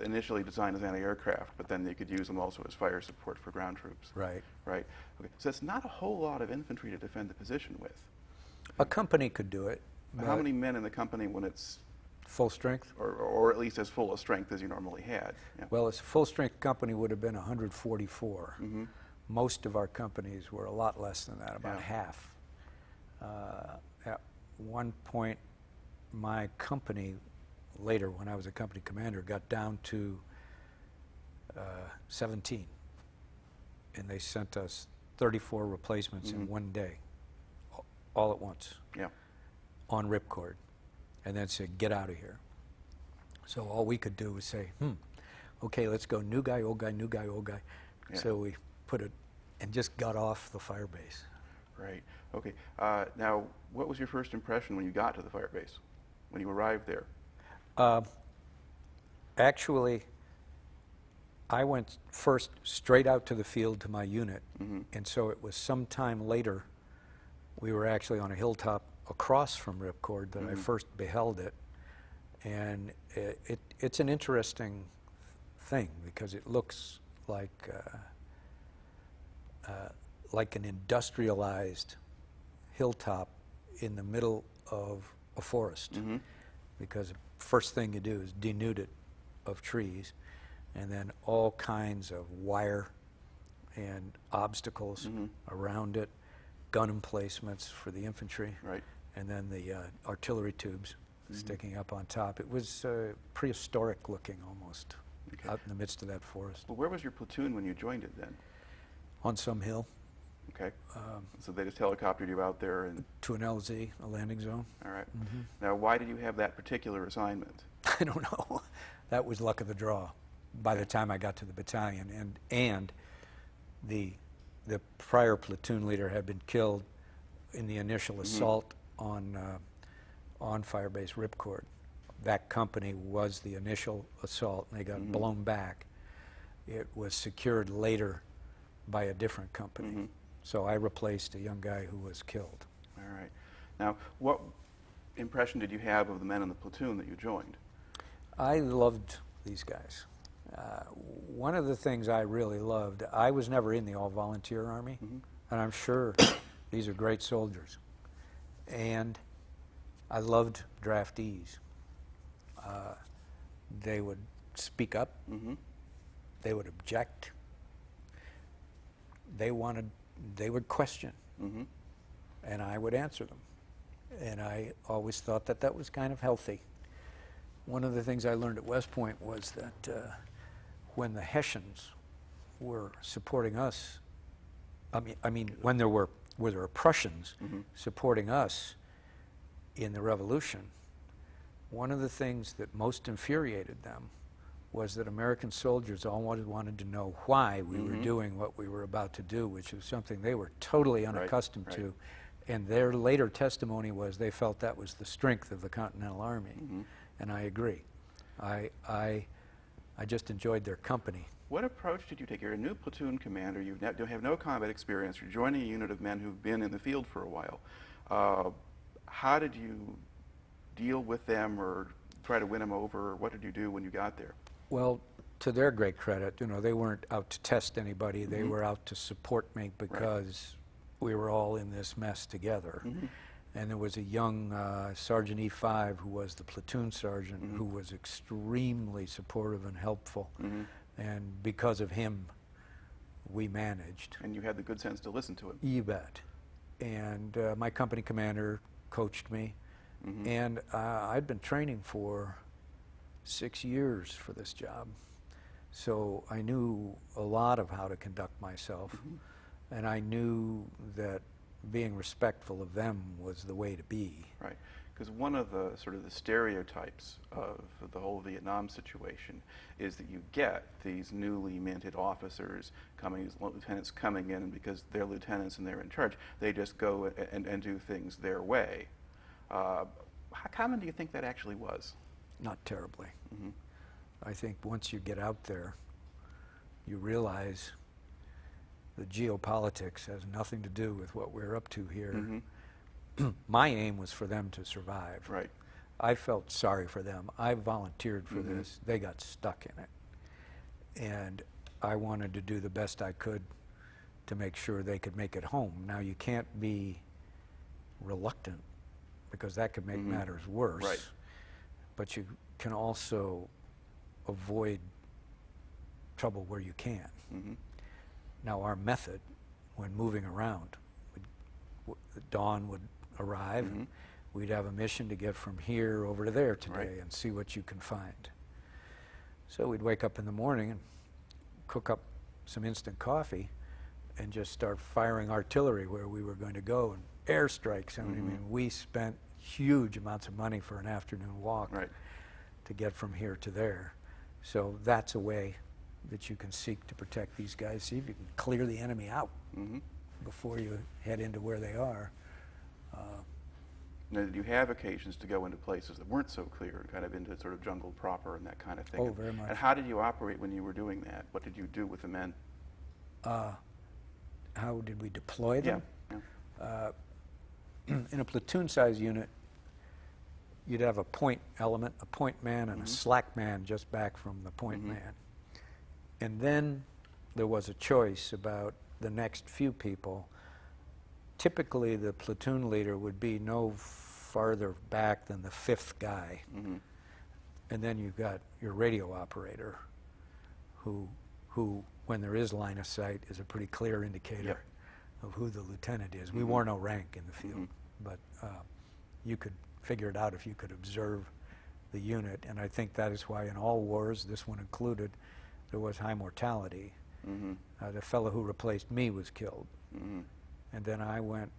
initially designed as anti-aircraft, but then they could use them also as fire support for ground troops. Right. Right. Okay. So it's not a whole lot of infantry to defend the position with. A company could do it. How many men in the company when it's full strength? Or at least as full a strength as you normally had? Yeah. Well, a full strength company would have been 144. Most of our companies were a lot less than that, about half. At one point, my company, later when I was a company commander, got down to 17. And they sent us 34 replacements in one day, all at once, Yeah. on Ripcord, and then said, get out of here. So all we could do was say, okay, let's go new guy, old guy, new guy, old guy. Yeah. So we put it, and just got off the fire base. Right. Okay. Now, what was your first impression when you got to the fire base, when you arrived there? Actually, I went first straight out to the field to my unit, and so it was some time later, we were actually on a hilltop across from Ripcord that I first beheld it. And it's an interesting thing because it looks like an industrialized hilltop in the middle of a forest. Because the first thing you do is denude it of trees, and then all kinds of wire and obstacles around it, gun emplacements for the infantry, Right. and then the artillery tubes sticking up on top. It was prehistoric looking almost, Okay. out in the midst of that forest. Well, where was your platoon when you joined it then? On some hill Okay. So they just helicoptered you out there and, to an LZ, a landing zone. all right. Now, why did you have that particular assignment? I don't know. That was luck of the draw by the time I got to the battalion. And the prior platoon leader had been killed in the initial assault on Firebase Ripcord. That company was the initial assault, and they got blown back. It was secured later by a different company. So I replaced a young guy who was killed. All right. Now, what impression did you have of the men in the platoon that you joined? I loved these guys. One of the things I really loved, I was never in the all-volunteer army, and I'm sure these are great soldiers. And I loved draftees. They would speak up. They would object. They would question. And I would answer them. And I always thought that that was kind of healthy. One of the things I learned at West Point was that when the Hessians were supporting us, I mean when there were Prussians supporting us in the Revolution, one of the things that most infuriated them was that American soldiers always wanted to know why we were doing what we were about to do, which was something they were totally unaccustomed to. And their later testimony was they felt that was the strength of the Continental Army. And I agree. I just enjoyed their company. What approach did you take? You're a new platoon commander. You have no combat experience. You're joining a unit of men who've been in the field for a while. How did you deal with them or try to win them over? What did you do when you got there? Well, to their great credit, they weren't out to test anybody. They were out to support me because we were all in this mess together. And there was a young Sergeant E5 who was the platoon sergeant who was extremely supportive and helpful. And because of him, we managed. And you had the good sense to listen to him. You bet. And my company commander coached me. And I'd been training for 6 years for this job. So I knew a lot of how to conduct myself. And I knew that being respectful of them was the way to be. Right. Because one of the sort of the stereotypes of the whole Vietnam situation is that you get these newly minted officers coming, lieutenants coming in, and because they're lieutenants and they're in charge, they just go and do things their way. How common do you think that actually was? Not terribly. I think once you get out there, you realize the geopolitics has nothing to do with what we're up to here. My aim was for them to survive. Right. I felt sorry for them. I volunteered for this. They got stuck in it. And I wanted to do the best I could to make sure they could make it home. Now, you can't be reluctant because that could make matters worse. Right. But you can also avoid trouble where you can. Now, our method when moving around, the dawn would arrive, and we'd have a mission to get from here over to there today and see what you can find. So we'd wake up in the morning and cook up some instant coffee and just start firing artillery where we were going to go, and airstrikes. I mean, we spent huge amounts of money for an afternoon walk to get from here to there. So that's a way that you can seek to protect these guys. See if you can clear the enemy out before you head into where they are. Now, did you have occasions to go into places that weren't so clear, kind of into sort of jungle proper and that kind of thing? Oh, very much. And how did you operate when you were doing that? What did you do with the men? How did we deploy them? Yeah. In a platoon-size unit, you'd have a point element, a point man, and a slack man just back from the point man. And then there was a choice about the next few people. Typically, the platoon leader would be no farther back than the fifth guy. And then you've got your radio operator, who, when there is line of sight, is a pretty clear indicator of who the lieutenant is. We wore no rank in the field, but you could figure it out if you could observe the unit. And I think that is why in all wars, this one included, there was high mortality. The fellow who replaced me was killed. And then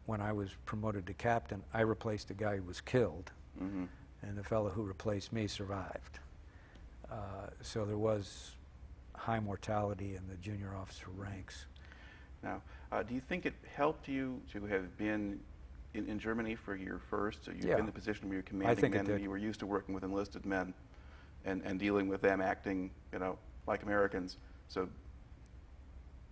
when I was promoted to captain, I replaced a guy who was killed. And the fellow who replaced me survived. So there was high mortality in the junior officer ranks. Now, do you think it helped you to have been in Germany for your first? So you've been in the position where you're commanding men, and you were used to working with enlisted men and dealing with them acting, like Americans. So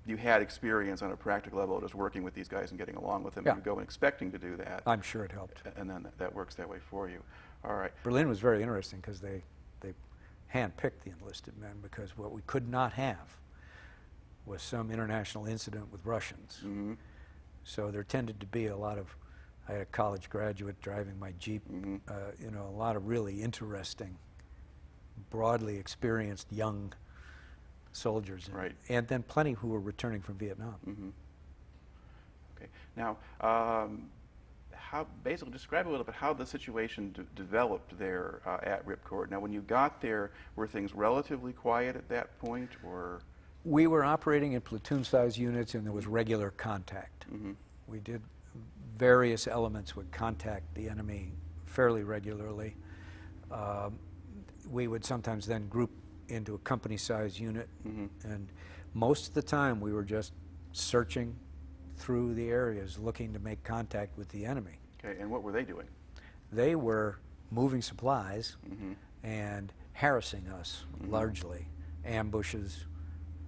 you had experience on a practical level just working with these guys and getting along with them. You go in expecting to do that. I'm sure it helped. And then that works that way for you. All right. Berlin was very interesting because they handpicked the enlisted men, because what we could not have was some international incident with Russians. So there tended to be a lot of, I had a college graduate driving my Jeep, a lot of really interesting, broadly experienced young soldiers. And then plenty who were returning from Vietnam. Okay. Now, basically describe a little bit how the situation developed there at Ripcord. Now, when you got there, were things relatively quiet at that point, or? We were operating in platoon-sized units, and there was regular contact. We did, various elements would contact the enemy fairly regularly. We would sometimes then group into a company-sized unit, and most of the time we were just searching through the areas, looking to make contact with the enemy. Okay, and what were they doing? They were moving supplies and harassing us largely, ambushes,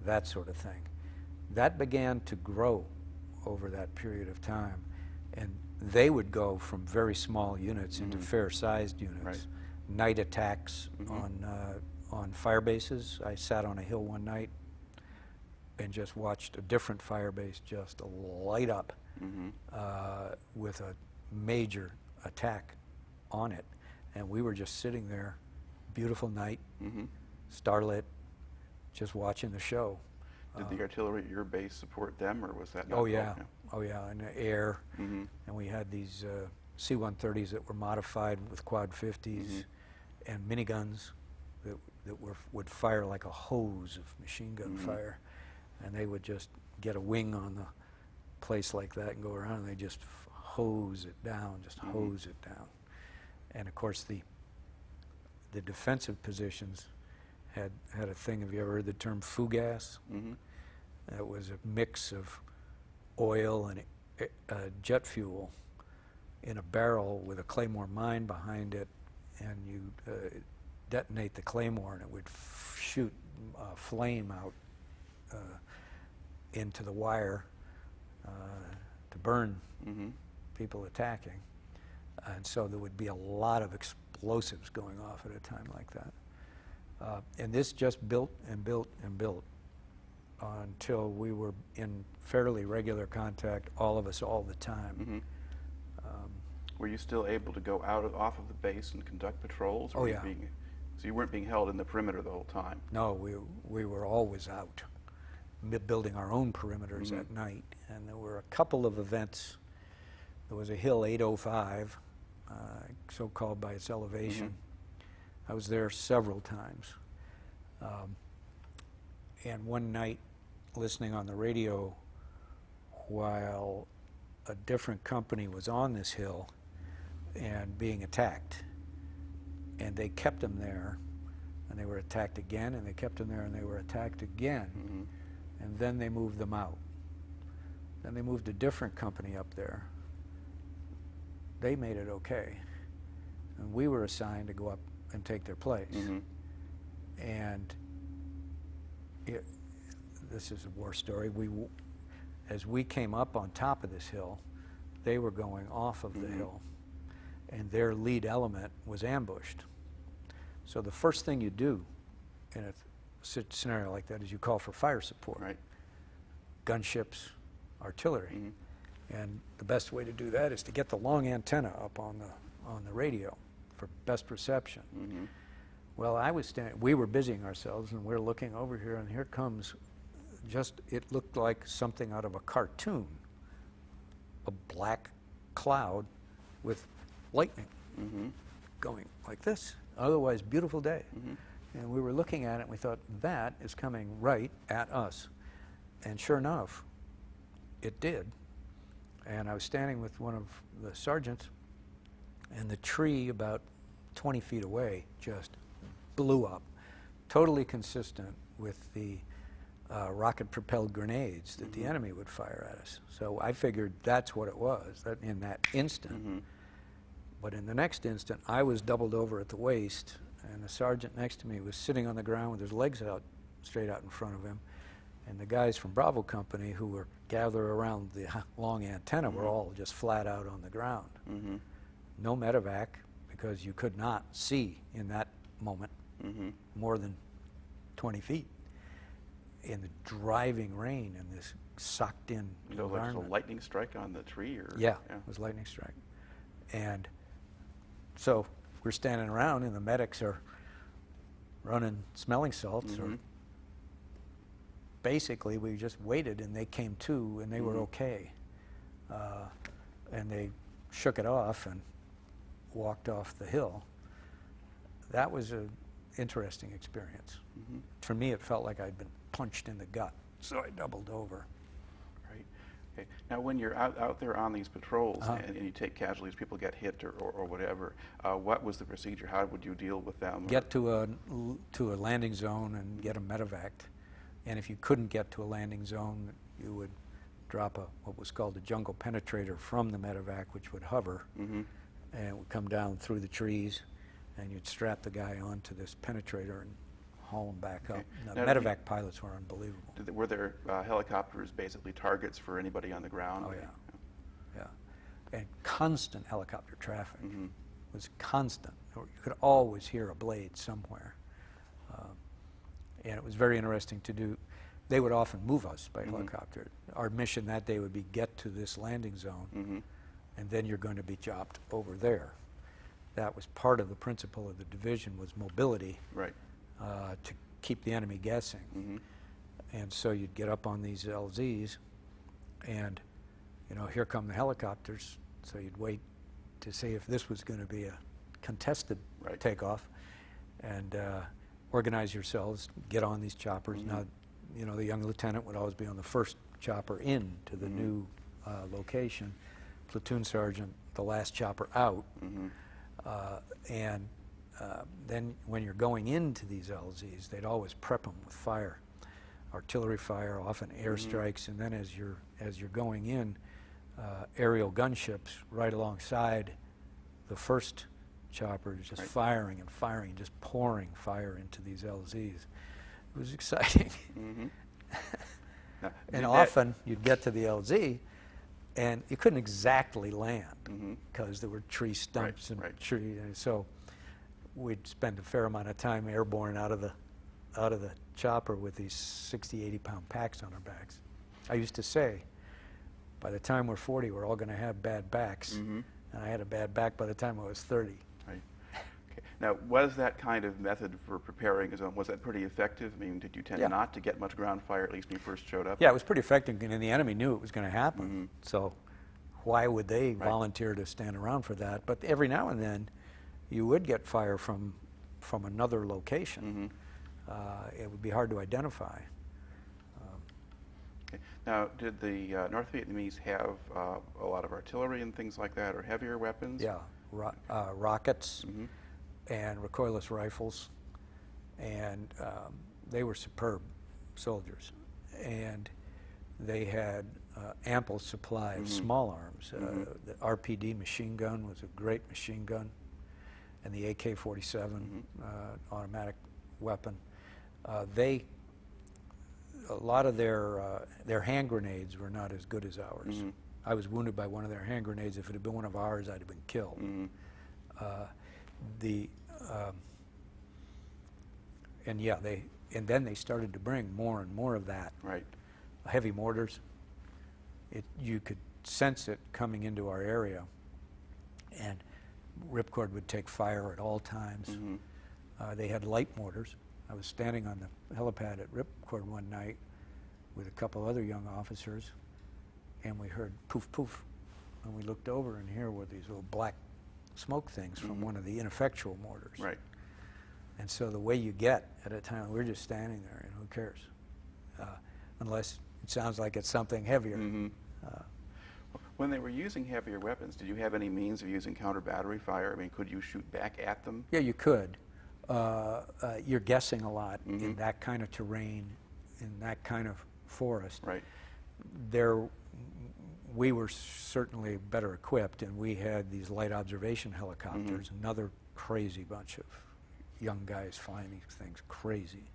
that sort of thing. That began to grow over that period of time, and they would go from very small units into fair-sized units. Night attacks on fire bases. I sat on a hill one night and just watched a different fire base just light up with a major attack on it. And we were just sitting there, beautiful night, starlit, just watching the show. Did the artillery at your base support them, or was that not? Oh yeah, in the air. And we had these C-130s that were modified with quad 50s and miniguns that would fire like a hose of machine gun fire, and they would just get a wing on the place like that and go around, and they just hose it down, hose it down. And of course the defensive positions had a thing. Have you ever heard the term fugas? It was a mix of oil and jet fuel in a barrel with a claymore mine behind it, and you detonate the claymore and it would shoot flame out into the wire to burn people attacking. And so there would be a lot of explosives going off at a time like that. And this just built and built and built until we were in fairly regular contact, all of us, all the time. Were you still able to go off of the base and conduct patrols? Oh yeah. So you weren't being held in the perimeter the whole time? No, we were always out, building our own perimeters at night. And there were a couple of events. There was a hill 805, so called by its elevation. I was there several times. And one night, listening on the radio while a different company was on this hill and being attacked, and they kept them there, and they were attacked again, and they kept them there, and they were attacked again, and then they moved them out. Then they moved a different company up there. They made it okay, and we were assigned to go up and take their place. And this is a war story. As we came up on top of this hill, they were going off of the hill, and their lead element was ambushed. So the first thing you do in a scenario like that is you call for fire support. Right. Gunships, artillery. And the best way to do that is to get the long antenna up on the radio for best reception. Well, we were busying ourselves, and we're looking over here, and here comes it looked like something out of a cartoon, a black cloud with lightning going like this. Otherwise, beautiful day. And we were looking at it, and we thought, that is coming right at us. And sure enough, it did. And I was standing with one of the sergeants, and the tree about 20 feet away just blew up, totally consistent with the rocket-propelled grenades that the enemy would fire at us. So I figured that's what it was, that in that instant. But in the next instant, I was doubled over at the waist, and the sergeant next to me was sitting on the ground with his legs out, straight out in front of him. And the guys from Bravo Company who were gathered around the long antenna were all just flat out on the ground. No medevac, because you could not see in that moment more than 20 feet in the driving rain and this socked in environment. Like a lightning strike on the tree? Or yeah, it was lightning strike. And so we're standing around, and the medics are running smelling salts, or basically we just waited, and they came to, and they were okay. And they shook it off and walked off the hill. That was an interesting experience. For me, it felt like I'd been punched in the gut, so I doubled over. Right. Okay. Now, when you're out there on these patrols and you take casualties, people get hit or whatever, what was the procedure? How would you deal with them? Get to a landing zone and get them medevaced. And if you couldn't get to a landing zone, you would drop what was called a jungle penetrator from the medevac, which would hover, and it would come down through the trees, and you'd strap the guy onto this penetrator and haul him back up. Now, medevac pilots were unbelievable. Were there helicopters basically targets for anybody on the ground? Oh, yeah. And constant helicopter traffic. Was constant. You could always hear a blade somewhere. And it was very interesting to do. They would often move us by helicopter. Our mission that day would be get to this landing zone, and then you're going to be chopped over there. That was part of the principle of the division, was mobility, to keep the enemy guessing. And so you'd get up on these LZs, and here come the helicopters. So you'd wait to see if this was going to be a contested takeoff, and organize yourselves, get on these choppers. Now, the young lieutenant would always be on the first chopper in to the new location, platoon sergeant the last chopper out, and then when you're going into these LZs, they'd always prep them with fire, artillery fire, often airstrikes, and then as you're going in, aerial gunships right alongside the first chopper, just firing and firing, just pouring fire into these LZs. It was exciting. And often you'd get to the LZ, and you couldn't exactly land because there were tree stumps and tree. And so we'd spend a fair amount of time airborne out of the chopper with these 60, 80-pound packs on our backs. I used to say, by the time we're 40, we're all going to have bad backs. And I had a bad back by the time I was 30. Now, was that kind of method for preparing, was that pretty effective? I mean, did you tend not to get much ground fire, at least when you first showed up? Yeah, it was pretty effective, and the enemy knew it was going to happen. So why would they volunteer to stand around for that? But every now and then, you would get fire from another location. It would be hard to identify. Now, did the North Vietnamese have a lot of artillery and things like that, or heavier weapons? Yeah, rockets Mm-hmm. and recoilless rifles, and they were superb soldiers. And they had ample supply of small arms. The RPD machine gun was a great machine gun, and the AK-47 automatic weapon. A lot of their hand grenades were not as good as ours. I was wounded by one of their hand grenades. If it had been one of ours, I'd have been killed. And then they started to bring more and more of that. Right. Heavy mortars. You could sense it coming into our area, and Ripcord would take fire at all times. They had light mortars. I was standing on the helipad at Ripcord one night with a couple other young officers, and we heard poof, poof, and we looked over, and here were these little black smoke things from one of the ineffectual mortars. Right. And so the way you get at a time, we're just standing there, and who cares? Unless it sounds like it's something heavier. When they were using heavier weapons, did you have any means of using counter-battery fire? I mean, could you shoot back at them? Yeah, you could. You're guessing a lot in that kind of terrain, in that kind of forest. Right. We were certainly better equipped, and we had these light observation helicopters, another crazy bunch of young guys flying these things crazy.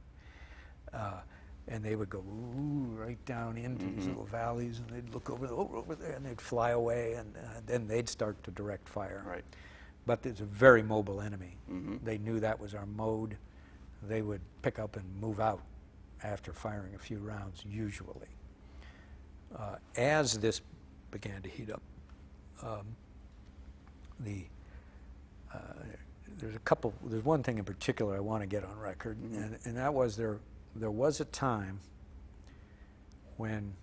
And they would go right down into these little valleys, and they'd look over there, and they'd fly away, and then they'd start to direct fire. Right. But there's a very mobile enemy. They knew that was our mode. They would pick up and move out after firing a few rounds, usually. As this began to heat up, there's one thing in particular I want to get on record, and that was there was a time when,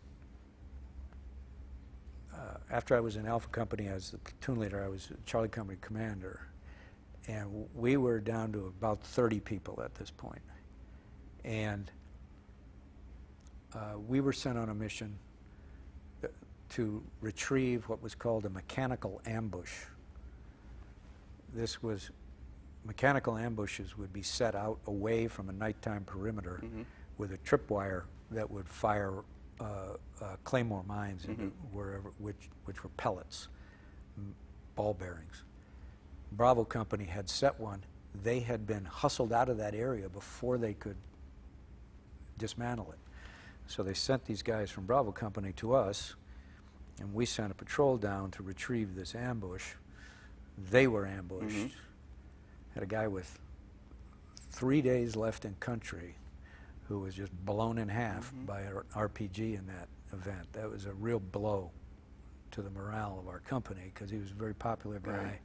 after I was in Alpha Company as the platoon leader, I was Charlie Company commander, and we were down to about 30 people at this point. And we were sent on a mission to retrieve what was called a mechanical ambush. Mechanical ambushes would be set out away from a nighttime perimeter with a tripwire that would fire claymore mines into wherever, which were pellets, ball bearings. Bravo Company had set one. They had been hustled out of that area before they could dismantle it. So they sent these guys from Bravo Company to us, and we sent a patrol down to retrieve this ambush. They were ambushed. Had a guy with 3 days left in country who was just blown in half by an RPG in that event. That was a real blow to the morale of our company, because he was a very popular guy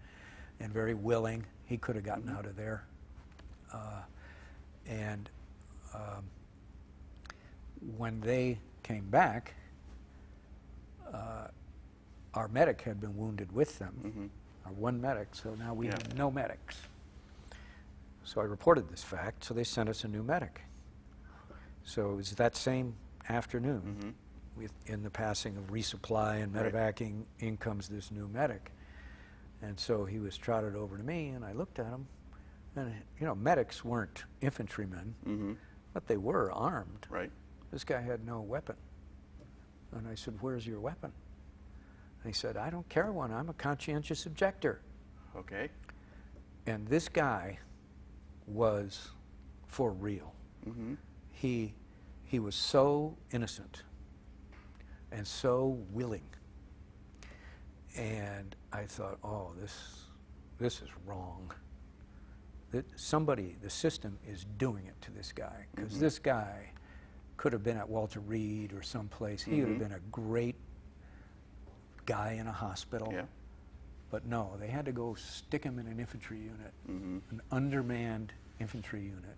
and very willing. He could have gotten out of there. When they came back, our medic had been wounded with them, our one medic, so now we had no medics. So I reported this fact, so they sent us a new medic. So it was that same afternoon, in the passing of resupply and medevacing, in comes this new medic. And so he was trotted over to me, and I looked at him, and you know, medics weren't infantrymen, but they were armed. Right. This guy had no weapon. And I said, "Where's your weapon?" And he said, "I don't carry one, I'm a conscientious objector." Okay. And this guy was for real. He was so innocent and so willing. And I thought, oh, this is wrong. That somebody, the system is doing it to this guy, because this guy could have been at Walter Reed or someplace. He would have been a great guy in a hospital. Yeah. But no, they had to go stick him in an infantry unit, an undermanned infantry unit,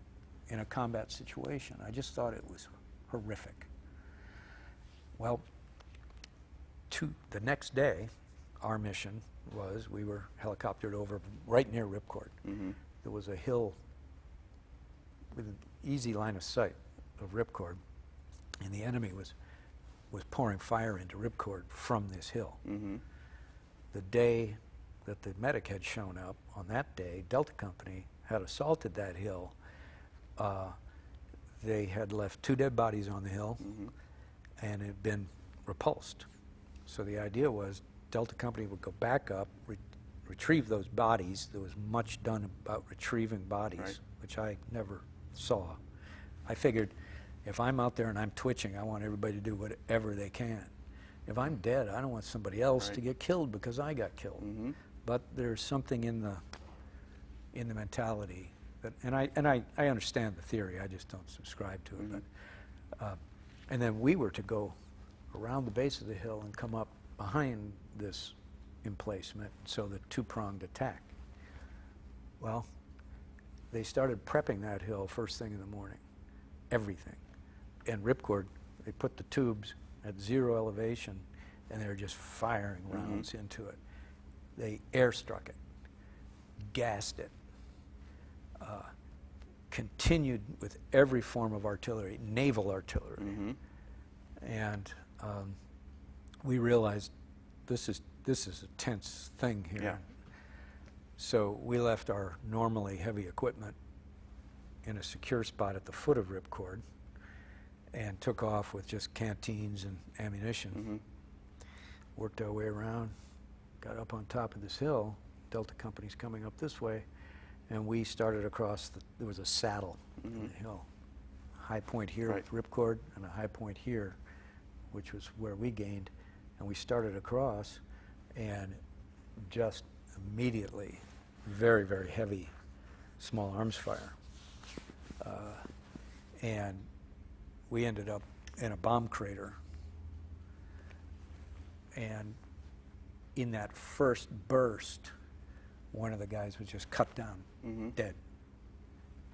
in a combat situation. I just thought it was horrific. Well, the next day, our mission was, we were helicoptered over right near Ripcord. There was a hill with an easy line of sight of Ripcord, and the enemy was was pouring fire into Ripcord from this hill. Mm-hmm. The day that the medic had shown up, on that day, Delta Company had assaulted that hill. They had left 2 dead bodies on the hill, Mm-hmm. and had been repulsed. So the idea was Delta Company would go back up, retrieve those bodies. There was much done about retrieving bodies, Right. which I never saw. I figured if I'm out there and I'm twitching, I want everybody to do whatever they can. If I'm dead, I don't want somebody else to Right. get killed because I got killed. Mm-hmm. But there's something in the mentality that, and I understand the theory. I just don't subscribe to it. Mm-hmm. But, and then we were to go around the base of the hill and come up behind this emplacement, so the 2-pronged attack. Well, they started prepping that hill first thing in the morning, everything. And Ripcord, they put the tubes at 0 elevation, and they were just firing rounds into it. They airstruck it, gassed it, continued with every form of artillery, naval artillery. Mm-hmm. And we realized this is a tense thing here. Yeah. So we left our normally heavy equipment in a secure spot at the foot of Ripcord and took off with just canteens and ammunition. Mm-hmm. Worked our way around, got up on top of this hill. Delta Company's coming up this way, and we started across. There was a saddle in the hill. High point here Right. with Ripcord, and a high point here, which was where we gained. And we started across, and just immediately, very, very heavy small arms fire. And we ended up in a bomb crater. And in that first burst, one of the guys was just cut down, Mm-hmm. dead.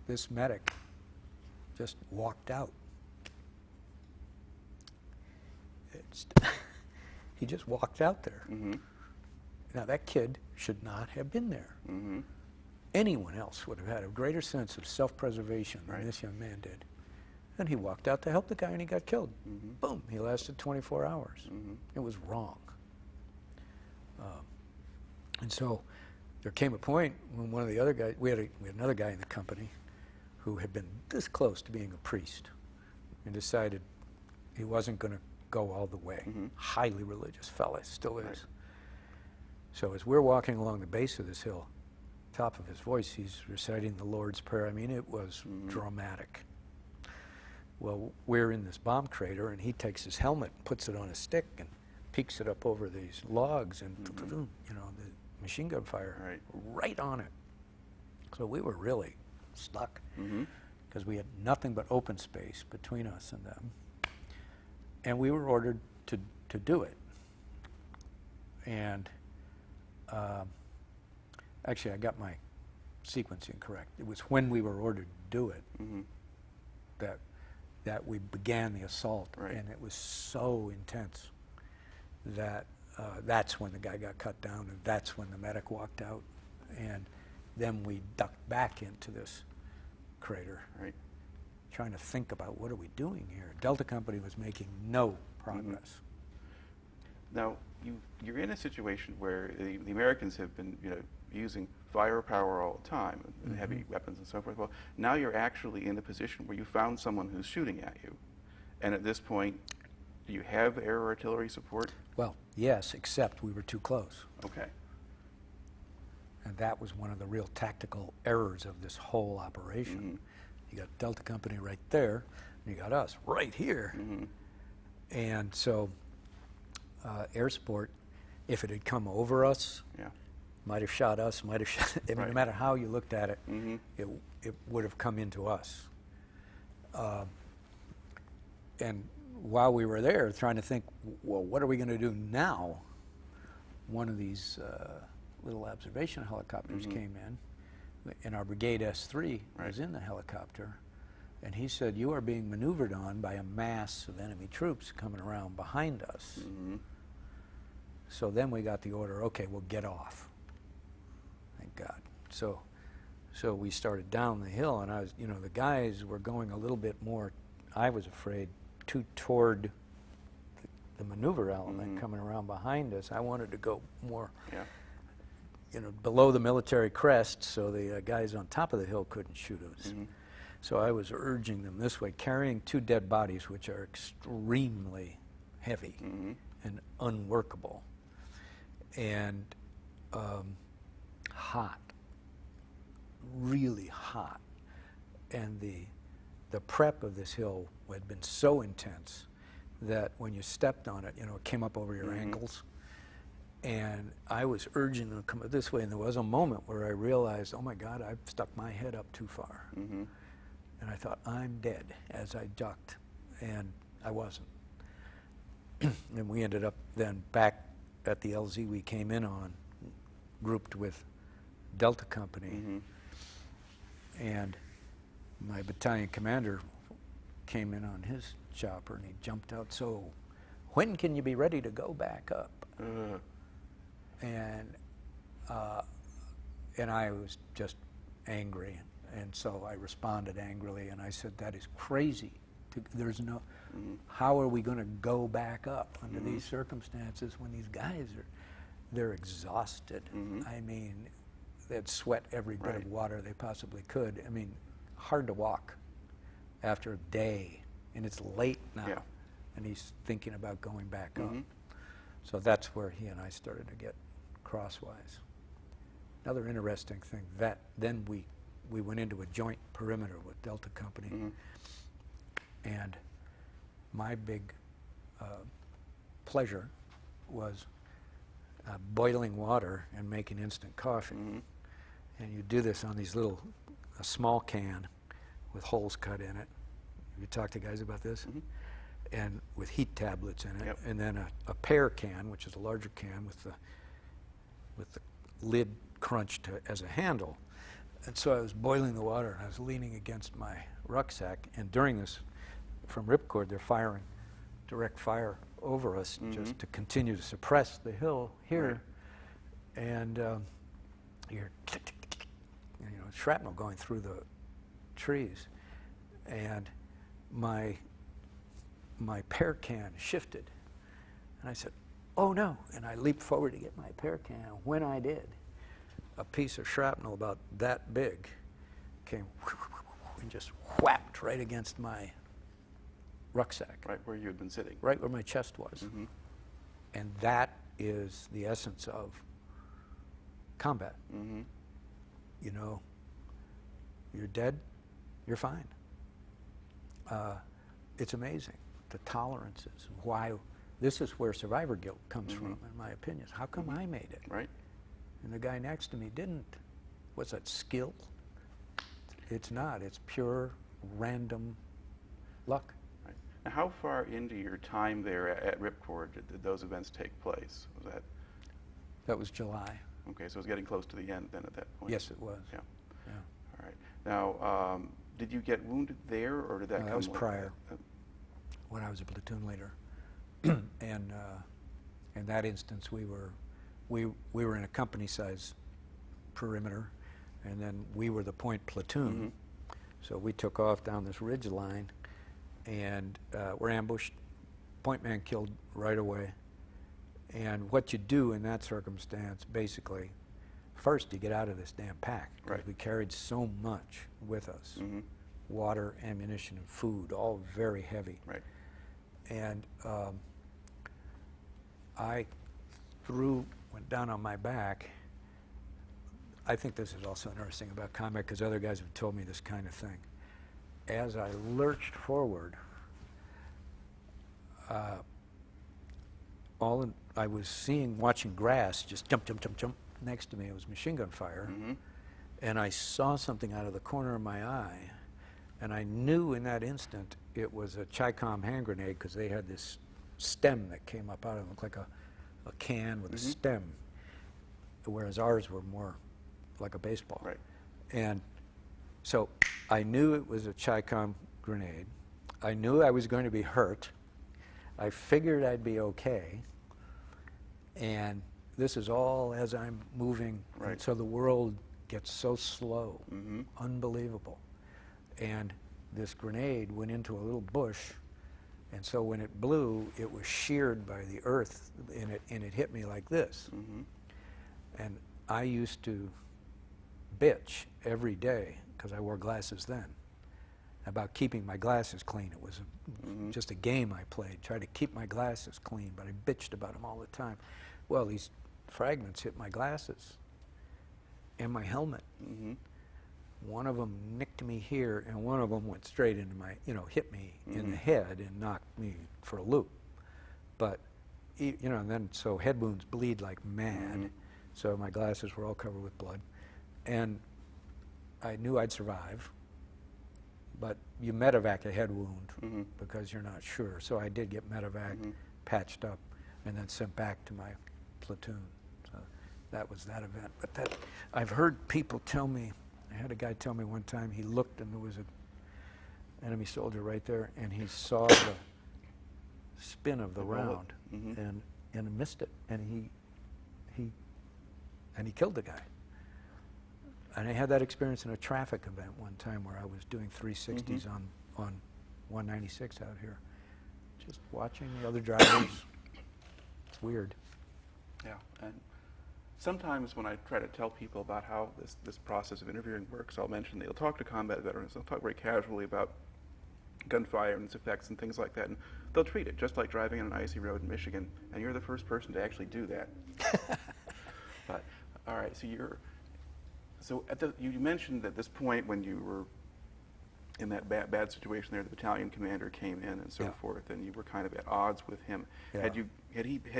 This medic just walked out. He just walked out there. Mm-hmm. Now, that kid should not have been there. Mm-hmm. Anyone else would have had a greater sense of self-preservation than Right. this young man did. And he walked out to help the guy, and he got killed. Mm-hmm. Boom, he lasted 24 hours. Mm-hmm. It was wrong. And so there came a point when one of the other guys, we had another guy in the company who had been this close to being a priest and decided he wasn't going to go all the way. Mm-hmm. Highly religious fella, still is. Right. So as we're walking along the base of this hill, top of his voice, he's reciting the Lord's Prayer. I mean, it was dramatic. Well, we're in this bomb crater, and he takes his helmet, puts it on a stick, and peeks it up over these logs, and you know, the machine gun fire right on it. So we were really stuck because we had nothing but open space between us and them. And we were ordered to do it. And actually, I got my sequencing correct. It was when we were ordered to do it that we began the assault, and it was so intense that that's when the guy got cut down, and that's when the medic walked out, and then we ducked back into this crater, trying to think about what are we doing here. Delta Company was making no progress. Now, you're in a situation where the Americans have been, using firepower all the time, and heavy weapons and so forth. Well, now you're actually in a position where you found someone who's shooting at you, and at this point, do you have air artillery support? Well, yes, except we were too close. Okay. And that was one of the real tactical errors of this whole operation. You got Delta Company right there, and you got us right here. And so air support, if it had come over us, might have shot us, might have shot, I mean, no matter how you looked at it, it would have come into us. And while we were there trying to think, well, what are we going to do now? One of these little observation helicopters came in, and our Brigade S3 was in the helicopter, and he said, you are being maneuvered on by a mass of enemy troops coming around behind us. So then we got the order, okay, we'll get off. Thank God. So we started down the hill, and I was, the guys were going a little bit more, I was afraid, too toward the maneuver element coming around behind us. I wanted to go more, below the military crest, so the guys on top of the hill couldn't shoot us. So I was urging them this way, carrying 2 dead bodies, which are extremely heavy and unworkable, and hot, really hot. And the prep of this hill had been so intense that when you stepped on it, it came up over your ankles. And I was urging them to come this way, and there was a moment where I realized, oh my God, I've stuck my head up too far. And I thought, I'm dead, as I ducked, and I wasn't. And we ended up then back at the LZ we came in on, grouped with Delta Company, and my battalion commander came in on his chopper, and he jumped out, so when can you be ready to go back up? And I was just angry, and so I responded angrily, and I said, that is crazy. There's no, how are we going to go back up under these circumstances when these guys they're exhausted. I mean, they'd sweat every bit of water they possibly could. I mean, hard to walk after a day, and it's late now, and he's thinking about going back up. So that's where he and I started to get crosswise. Another interesting thing, then we went into a joint perimeter with Delta Company, and my big pleasure was boiling water and making instant coffee. And you do this on these a small can with holes cut in it. You talk to guys about this? And with heat tablets in it, and then a pear can, which is a larger can with the lid crunched as a handle. And so I was boiling the water, and I was leaning against my rucksack, and during this, from Ripcord, they're firing direct fire over us just to continue to suppress the hill here. And you're shrapnel going through the trees, and my pear can shifted, and I said, oh no, and I leaped forward to get my pear can. When I did, a piece of shrapnel about that big came and just whacked right against my rucksack. Right where you had been sitting. Right where my chest was. And that is the essence of combat. You're dead, you're fine. It's amazing, the tolerances, why this is where survivor guilt comes from, in my opinion. How come I made it? And the guy next to me didn't. What's that, skill? It's not, it's pure random luck. Now, how far into your time there at Ripcord did those events take place? Was that? That was July. Okay, so it was getting close to the end then at that point? Yes, it was. Yeah. All right. Now, did you get wounded there, or did that come? That was prior, when I was a platoon leader. And in that instance, we were in a company-size perimeter, and then we were the point platoon. So we took off down this ridge line, and were ambushed. Point man killed right away. And what you do in that circumstance, basically, first you get out of this damn pack, because we carried so much with us. Water, ammunition, and food, all very heavy. And I went down on my back. I think this is also interesting about combat, because other guys have told me this kind of thing. As I lurched forward, I was watching grass just jump, jump, jump, jump next to me. It was machine gun fire. And I saw something out of the corner of my eye, and I knew in that instant it was a Chi-Com hand grenade, because they had this stem that came up out of it. It looked like a can with a stem, whereas ours were more like a baseball. And so I knew it was a Chi-Com grenade. I knew I was going to be hurt. I figured I'd be okay. And this is all as I'm moving. And so the world gets so slow, unbelievable. And this grenade went into a little bush And so when it blew, it was sheared by the earth, and it hit me like this. Mm-hmm. And I used to bitch every day, because I wore glasses then, about keeping my glasses clean. It was just a game I played, tried to keep my glasses clean, but I bitched about them all the time. Well, these fragments hit my glasses and my helmet. Mm-hmm. One of them nicked me here, and one of them went straight into my, hit me in the head and knocked me for a loop. But, and then so head wounds bleed like mad. So my glasses were all covered with blood. And I knew I'd survive, but you medevac a head wound because you're not sure. So I did get medevaced, patched up, and then sent back to my platoon. So that was that event. But I've heard people tell me, I had a guy tell me one time, he looked and there was an enemy soldier right there, and he saw the spin of the round and missed it, and he killed the guy. And I had that experience in a traffic event one time where I was doing 360s on 196 out here, just watching the other drivers. It's weird. Yeah, and sometimes when I try to tell people about how this process of interviewing works, I'll mention they'll talk to combat veterans, they'll talk very casually about gunfire and its effects and things like that, and they'll treat it just like driving on an icy road in Michigan, and you're the first person to actually do that. But, all right, so you mentioned at this point when you were in that bad situation there, the battalion commander came in and so forth, and you were kind of at odds with him. Yeah. Had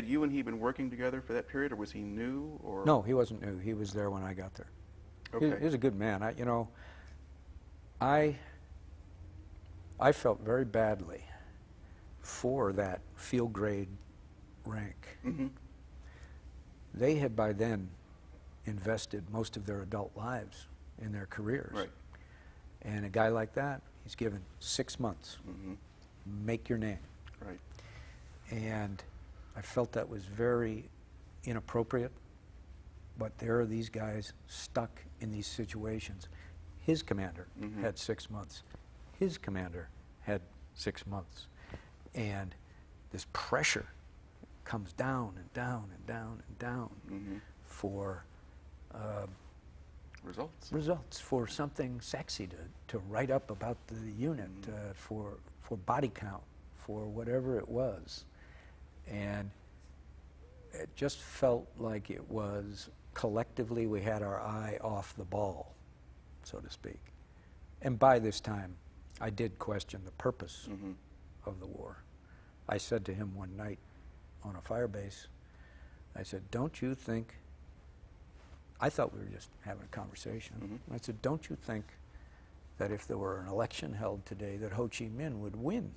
you and he been working together for that period, or was he new? Or no, he wasn't new. He was there when I got there. Okay. He was a good man. I felt very badly for that field grade rank. They had by then invested most of their adult lives in their careers. Right. And a guy like that, he's given 6 months. Make your name. Right. And I felt that was very inappropriate, but there are these guys stuck in these situations. His commander had 6 months. His commander had 6 months. And this pressure comes down and down and down and down for results, for something sexy to write up about the unit, for body count, for whatever it was. And it just felt like it was collectively we had our eye off the ball, so to speak. And by this time, I did question the purpose of the war. I said to him one night on a fire base, I said, don't you think, I thought we were just having a conversation. I said, don't you think that if there were an election held today that Ho Chi Minh would win?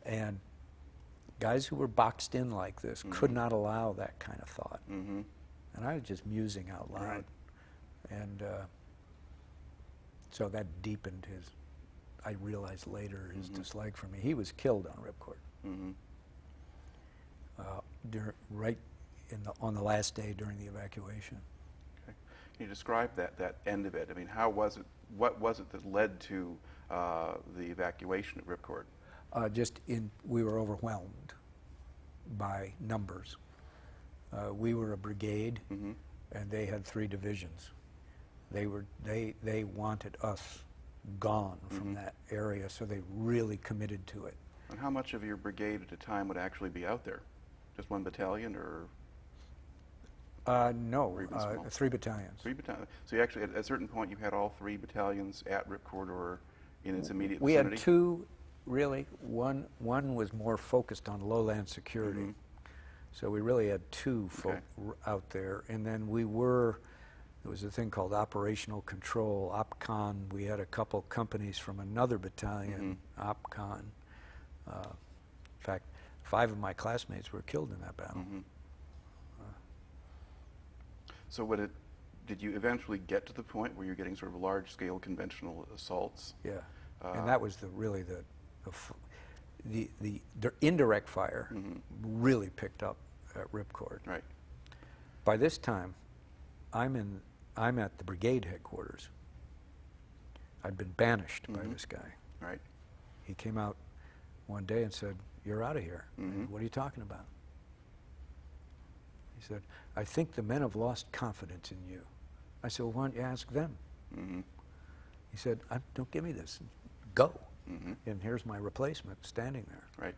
And guys who were boxed in like this could not allow that kind of thought. And I was just musing out loud. Right. And so that deepened I realized later, his dislike for me. He was killed on Ripcord. Right on the last day during the evacuation. Okay. Can you describe that end of it? I mean, what was it that led to the evacuation at Ripcord? We were overwhelmed by numbers. We were a brigade, and they had 3 divisions. They wanted us gone from that area, so they really committed to it. And how much of your brigade at a time would actually be out there? Just one battalion, or? No, 3 battalions. 3 battalions. So you actually, at a certain point, you had all 3 battalions at Ripcord or in its immediate we vicinity? We had 2, really. One was more focused on lowland security. So we really had 2 out there. And then there was a thing called operational control, OPCON. We had a couple companies from another battalion, OPCON. In fact, 5 of my classmates were killed in that battle. So did you eventually get to the point where you're getting sort of large-scale conventional assaults? Yeah, and that was the indirect fire really picked up at Ripcord. Right. By this time, I'm at the brigade headquarters. I'd been banished by this guy. Right. He came out one day and said, "You're out of here." Mhm. What are you talking about? He said, "I think the men have lost confidence in you." I said, "Well, why don't you ask them?" Mhm. He said, "Don't give me this. Go." Mhm. And here's my replacement standing there. Right.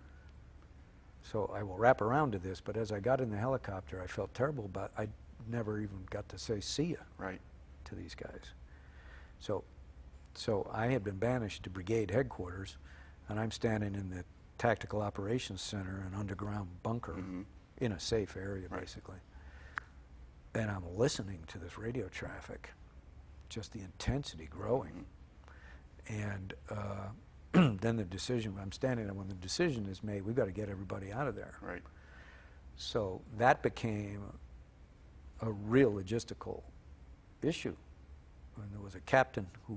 So I will wrap around to this, but as I got in the helicopter, I felt terrible about I never even got to say "see ya" Right. to these guys. So I had been banished to brigade headquarters, and I'm standing in the Tactical Operations Center, an underground bunker Mhm. in a safe area, Right. basically. And I'm listening to this radio traffic, just the intensity growing. And then the decision, I'm standing there when the decision is made, we've got to get everybody out of there. Right. So that became a real logistical issue. And there was a captain who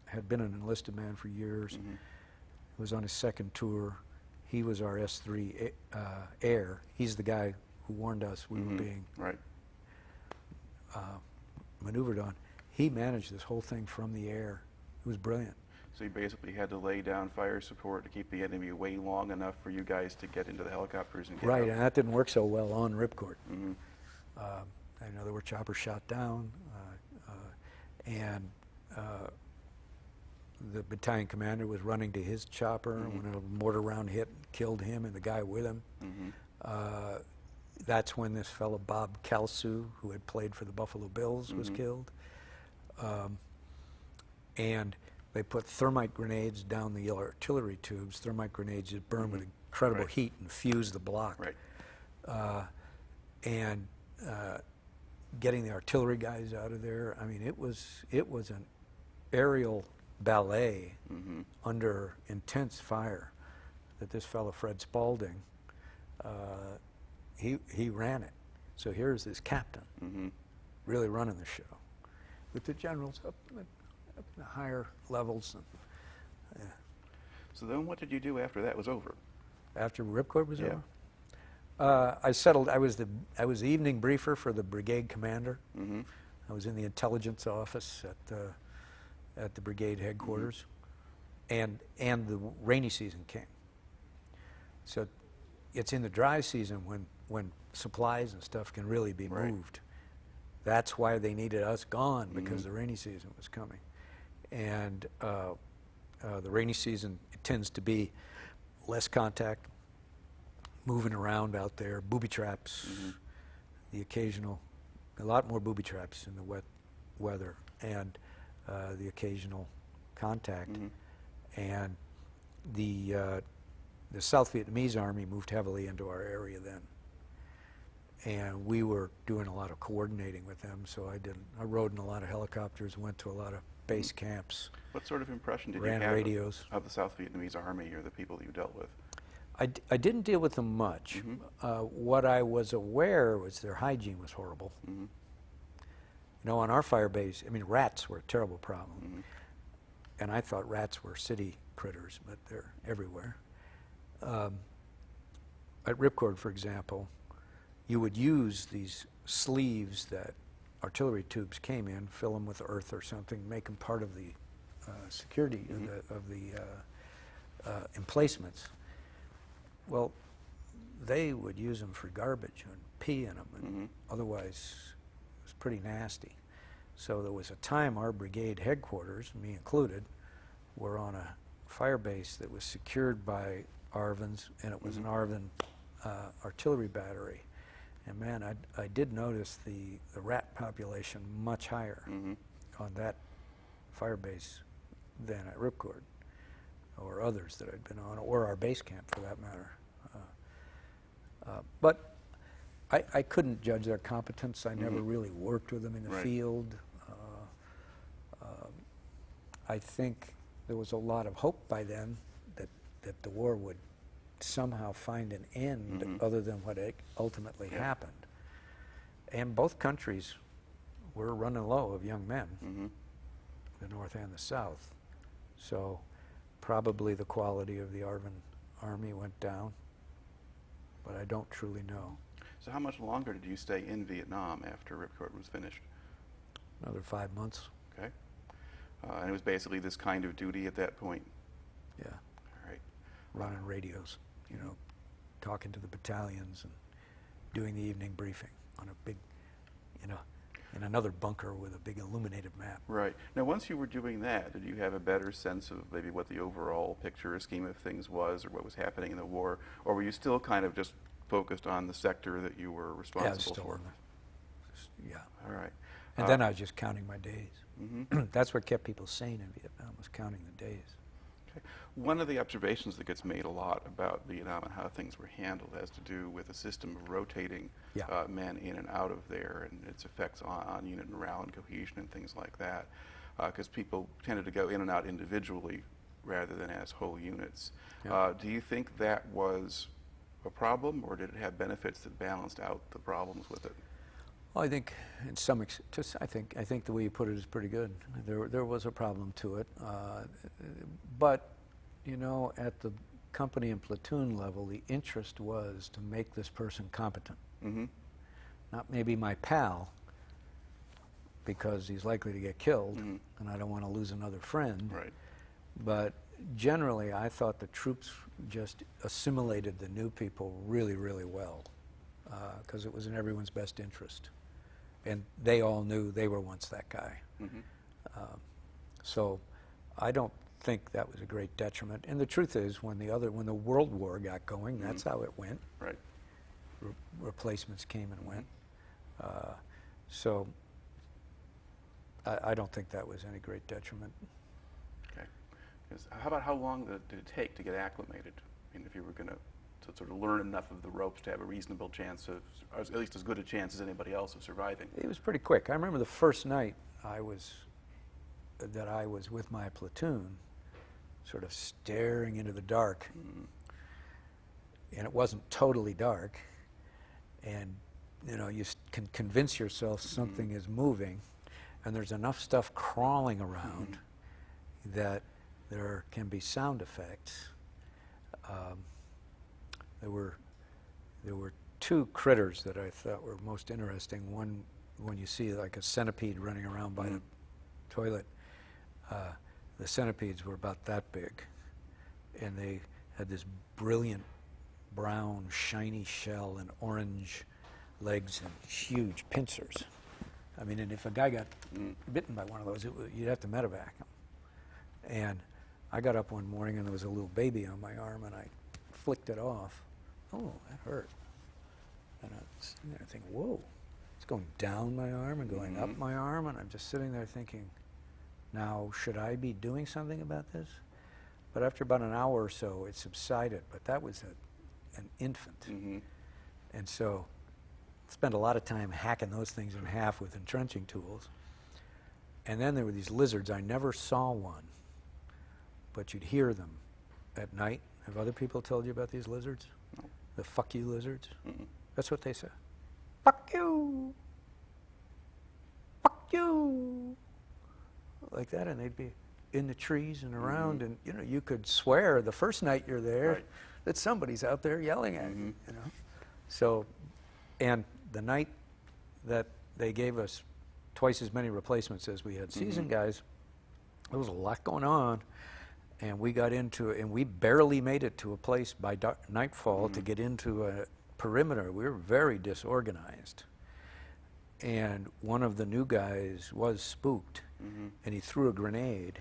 had been an enlisted man for years, Mhm. who was on his second tour. He was our S3 air. He's the guy who warned us we were Mhm. being Right. maneuvered on. He managed this whole thing from the air. It was brilliant. So you basically had to lay down fire support to keep the enemy away long enough for you guys to get into the helicopters and get Right, out. and that didn't work so well on Ripcord. Mhm. I know there were choppers shot down, and the battalion commander was running to his chopper when a mortar round hit and killed him and the guy with him. Mhm. That's when this fellow Bob Kalsu, who had played for the Buffalo Bills, was killed. And they put thermite grenades down the artillery tubes. Thermite grenades that burn with incredible Right. heat and fuse the block. Right. And getting the artillery guys out of there. I mean, it was an aerial ballet Mhm. under intense fire that this fellow Fred Spaulding, he ran it. So here's this captain Mhm. really running the show with the generals up in the higher levels. And, So then what did you do after that was over? after Ripcord was Yeah. over, I settled. I was the evening briefer for the brigade commander. Mhm. I was in the intelligence office at the brigade headquarters, and the rainy season came. So it's in the dry season when supplies and stuff can really be Right. moved. That's why they needed us gone, because the rainy season was coming. And the rainy season, it tends to be less contact, moving around out there, booby traps, a lot more booby traps in the wet weather, and the occasional contact. And the South Vietnamese Army moved heavily into our area then. And we were doing a lot of coordinating with them, so I rode in a lot of helicopters, went to a lot of base camps, What sort of impression did ran you have radios. of the South Vietnamese Army or the people that you dealt with? I didn't deal with them much. What I was aware was their hygiene was horrible. Mhm. You know, on our fire base, I mean, rats were a terrible problem. And I thought rats were city critters, but they're everywhere. At Ripcord, for example, you would use these sleeves that artillery tubes came in, fill them with earth or something, make them part of the security of the emplacements. Well, they would use them for garbage and pee in them, and otherwise it was pretty nasty. So there was a time our brigade headquarters, me included, were on a fire base that was secured by ARVNs, and it was an ARVN artillery battery. And man, I did notice the rat population much higher on that fire base than at Ripcord, or others that I'd been on, or our base camp for that matter. But I couldn't judge their competence. I never really worked with them in the Right. field. I think there was a lot of hope by then that the war would somehow find an end other than what ultimately happened. And both countries were running low of young men, the North and the South. So probably the quality of the ARVN Army went down, but I don't truly know. So how much longer did you stay in Vietnam after Ripcord was finished? Another 5 months. Okay. And it was basically this kind of duty at that point? Yeah, All right. running radios, you know, talking to the battalions and doing the evening briefing on a big, you know, in another bunker with a big illuminated map. Right. Now, once you were doing that, did you have a better sense of maybe what the overall picture or scheme of things was, or what was happening in the war, or were you still kind of just focused on the sector that you were responsible for? Yeah. All right. And then I was just counting my days. Mm-hmm. That's what kept people sane in Vietnam, was counting the days. Okay. One of the observations that gets made a lot about Vietnam and how things were handled has to do with a system of rotating men in and out of there, and its effects on unit morale and cohesion and things like that, because people tended to go in and out individually rather than as whole units. Yeah. Do you think that was a problem, or did it have benefits that balanced out the problems with it? Well, I think, in some I think the way you put it is pretty good. There was a problem to it, but you know, at the company and platoon level, the interest was to make this person competent. Mm-hmm. Not maybe my pal, because he's likely to get killed, Mm-hmm. and I don't want to lose another friend. Right. But generally, I thought the troops just assimilated the new people really, really well, because it was in everyone's best interest. And they all knew they were once that guy. Mm-hmm. So I don't think that was a great detriment. And the truth is, when the World War got going, Mm-hmm. that's how it went. Right. Replacements came and went. So I don't think that was any great detriment. Okay. 'Cause how about how long did it take to get acclimated? I mean, if you were going to sort of learn enough of the ropes to have a reasonable chance of, or at least as good a chance as anybody else of surviving. It was pretty quick. I remember the first night I was with my platoon, sort of staring into the dark, and it wasn't totally dark, and you know, you can convince yourself something is moving, and there's enough stuff crawling around that there can be sound effects. There were two critters that I thought were most interesting. One, when you see like a centipede running around by the toilet, the centipedes were about that big, and they had this brilliant brown shiny shell and orange legs and huge pincers. I mean, and if a guy got bitten by one of those, you'd have to medevac him. And I got up one morning and there was a little baby on my arm, and I flicked it off. Oh, that hurt. And I was sitting there thinking, whoa, it's going down my arm and going up my arm, and I'm just sitting there thinking, now, should I be doing something about this? But after about an hour or so, it subsided, but that was an infant. Mm-hmm. And so I spent a lot of time hacking those things in half with entrenching tools. And then there were these lizards. I never saw one, but you'd hear them at night. Have other people told you about these lizards? No. The fuck you lizards? Mm-mm. That's what they say. Fuck you! Fuck you! Like that, and they'd be in the trees and around, and you know, you could swear the first night you're there that somebody's out there yelling at you, you know. So, and the night that they gave us twice as many replacements as we had seasoned guys, there was a lot going on, and we got into it, and we barely made it to a place by nightfall to get into a perimeter. We were very disorganized. And one of the new guys was spooked, and he threw a grenade,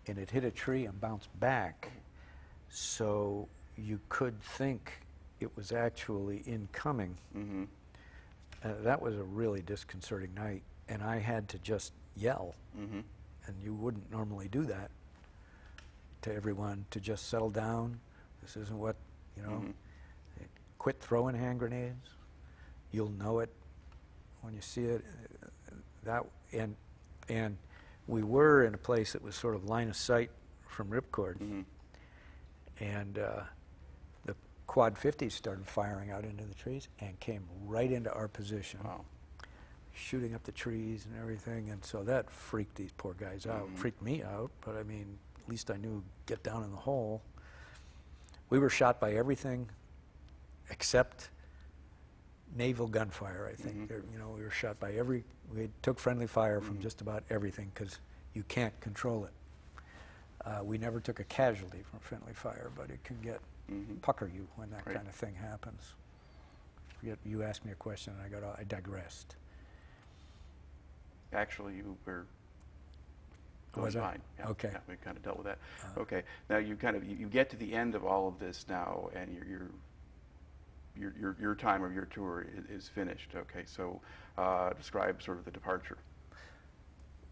and it hit a tree and bounced back. So you could think it was actually incoming. That was a really disconcerting night, and I had to just yell, and you wouldn't normally do that to everyone, to just settle down. This isn't what, you know, quit throwing hand grenades. You'll know it when you see it. And we were in a place that was sort of line of sight from Ripcord, and the quad 50s started firing out into the trees and came right into our position, shooting up the trees and everything. And so that freaked these poor guys out, freaked me out, but I mean, at least I knew, get down in the hole. We were shot by everything except naval gunfire, I think. You know, we were shot by we took friendly fire from just about everything, because you can't control it. We never took a casualty from friendly fire, but it can pucker you when that Right. kind of thing happens. You asked me a question, and I digressed. Actually, you were Was I? fine. Yeah, Okay. yeah, we kind of dealt with that. Okay. Now you get to the end of all of this now, and your time of your tour is finished. Okay. So describe sort of the departure.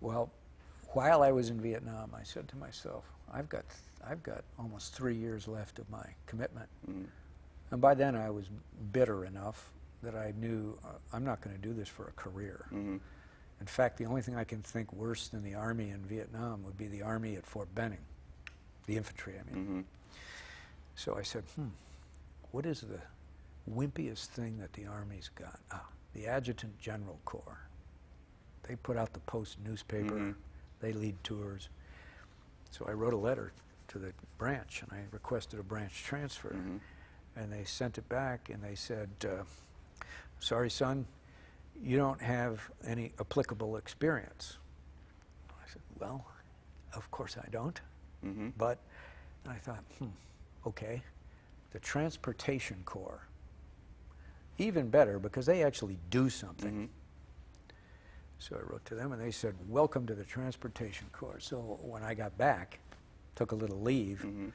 Well, while I was in Vietnam, I said to myself, I've got almost 3 years left of my commitment. Mm-hmm. And by then I was bitter enough that I knew I'm not going to do this for a career. Mm-hmm. In fact, the only thing I can think worse than the Army in Vietnam would be the Army at Fort Benning, the infantry, I mean. Mm-hmm. So I said, what is the wimpiest thing that the Army's got? The Adjutant General Corps. They put out the Post newspaper. Mm-hmm. They lead tours. So I wrote a letter to the branch, and I requested a branch transfer. Mm-hmm. And they sent it back, and they said, sorry, son, you don't have any applicable experience. I said, well, of course I don't. Mm-hmm. But I thought, okay, the Transportation Corps, even better because they actually do something. Mm-hmm. So I wrote to them, and they said, welcome to the Transportation Corps. So when I got back, took a little leave, Mm-hmm.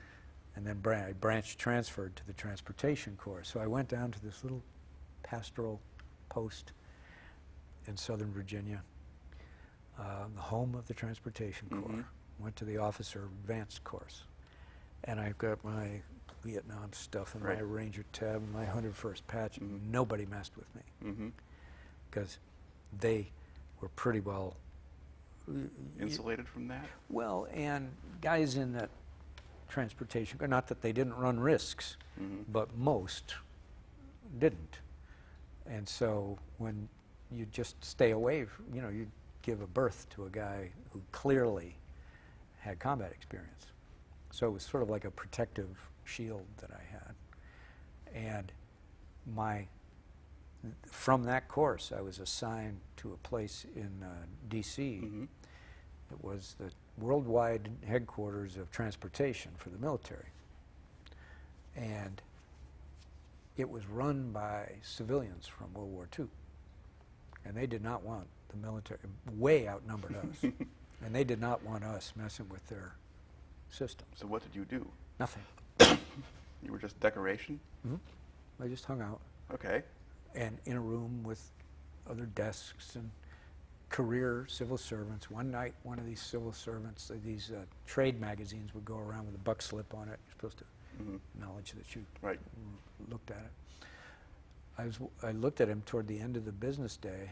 and then branch transferred to the Transportation Corps. So I went down to this little pastoral post in Southern Virginia, the home of the Transportation Corps. Mm-hmm. Went to the Officer Advanced course. And I've got my Vietnam stuff and Right. my Ranger tab and my 101st patch. Mm-hmm. Nobody messed with me Mm-hmm. because they were pretty well Insulated from that? well, and guys in that transportation, not that they didn't run risks, Mm-hmm. but most didn't. And so when you just stay away, you give a birth to a guy who clearly had combat experience. So it was sort of like a protective shield that I had. And from that course, I was assigned to a place in D.C. Mm-hmm. It was the worldwide headquarters of transportation for the military. And it was run by civilians from World War II. And they did not want the military, way outnumbered us. And they did not want us messing with their systems. So what did you do? Nothing. You were just decoration? I just hung out. Okay. And in a room with other desks and career civil servants. One night, one of these civil servants, these trade magazines would go around with a buck slip on it. You're supposed to Mm-hmm. acknowledge that you Right. looked at it. I looked at him toward the end of the business day,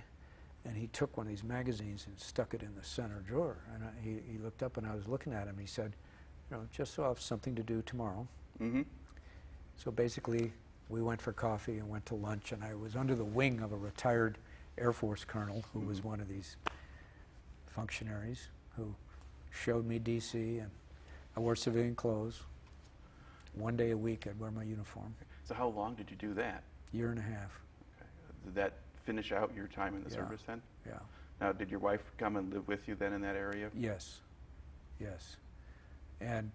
and he took one of these magazines and stuck it in the center drawer. And he looked up, and I was looking at him. He said, just so I have something to do tomorrow. Mm-hmm. So basically, we went for coffee and went to lunch, and I was under the wing of a retired Air Force colonel who was one of these functionaries who showed me D.C., and I wore civilian clothes. One day a week, I'd wear my uniform. So how long did you do that? Year and a half, Okay. Did that finish out your time in the Yeah. service then? yeah. Now, did your wife come and live with you then in that area? Yes, yes. And,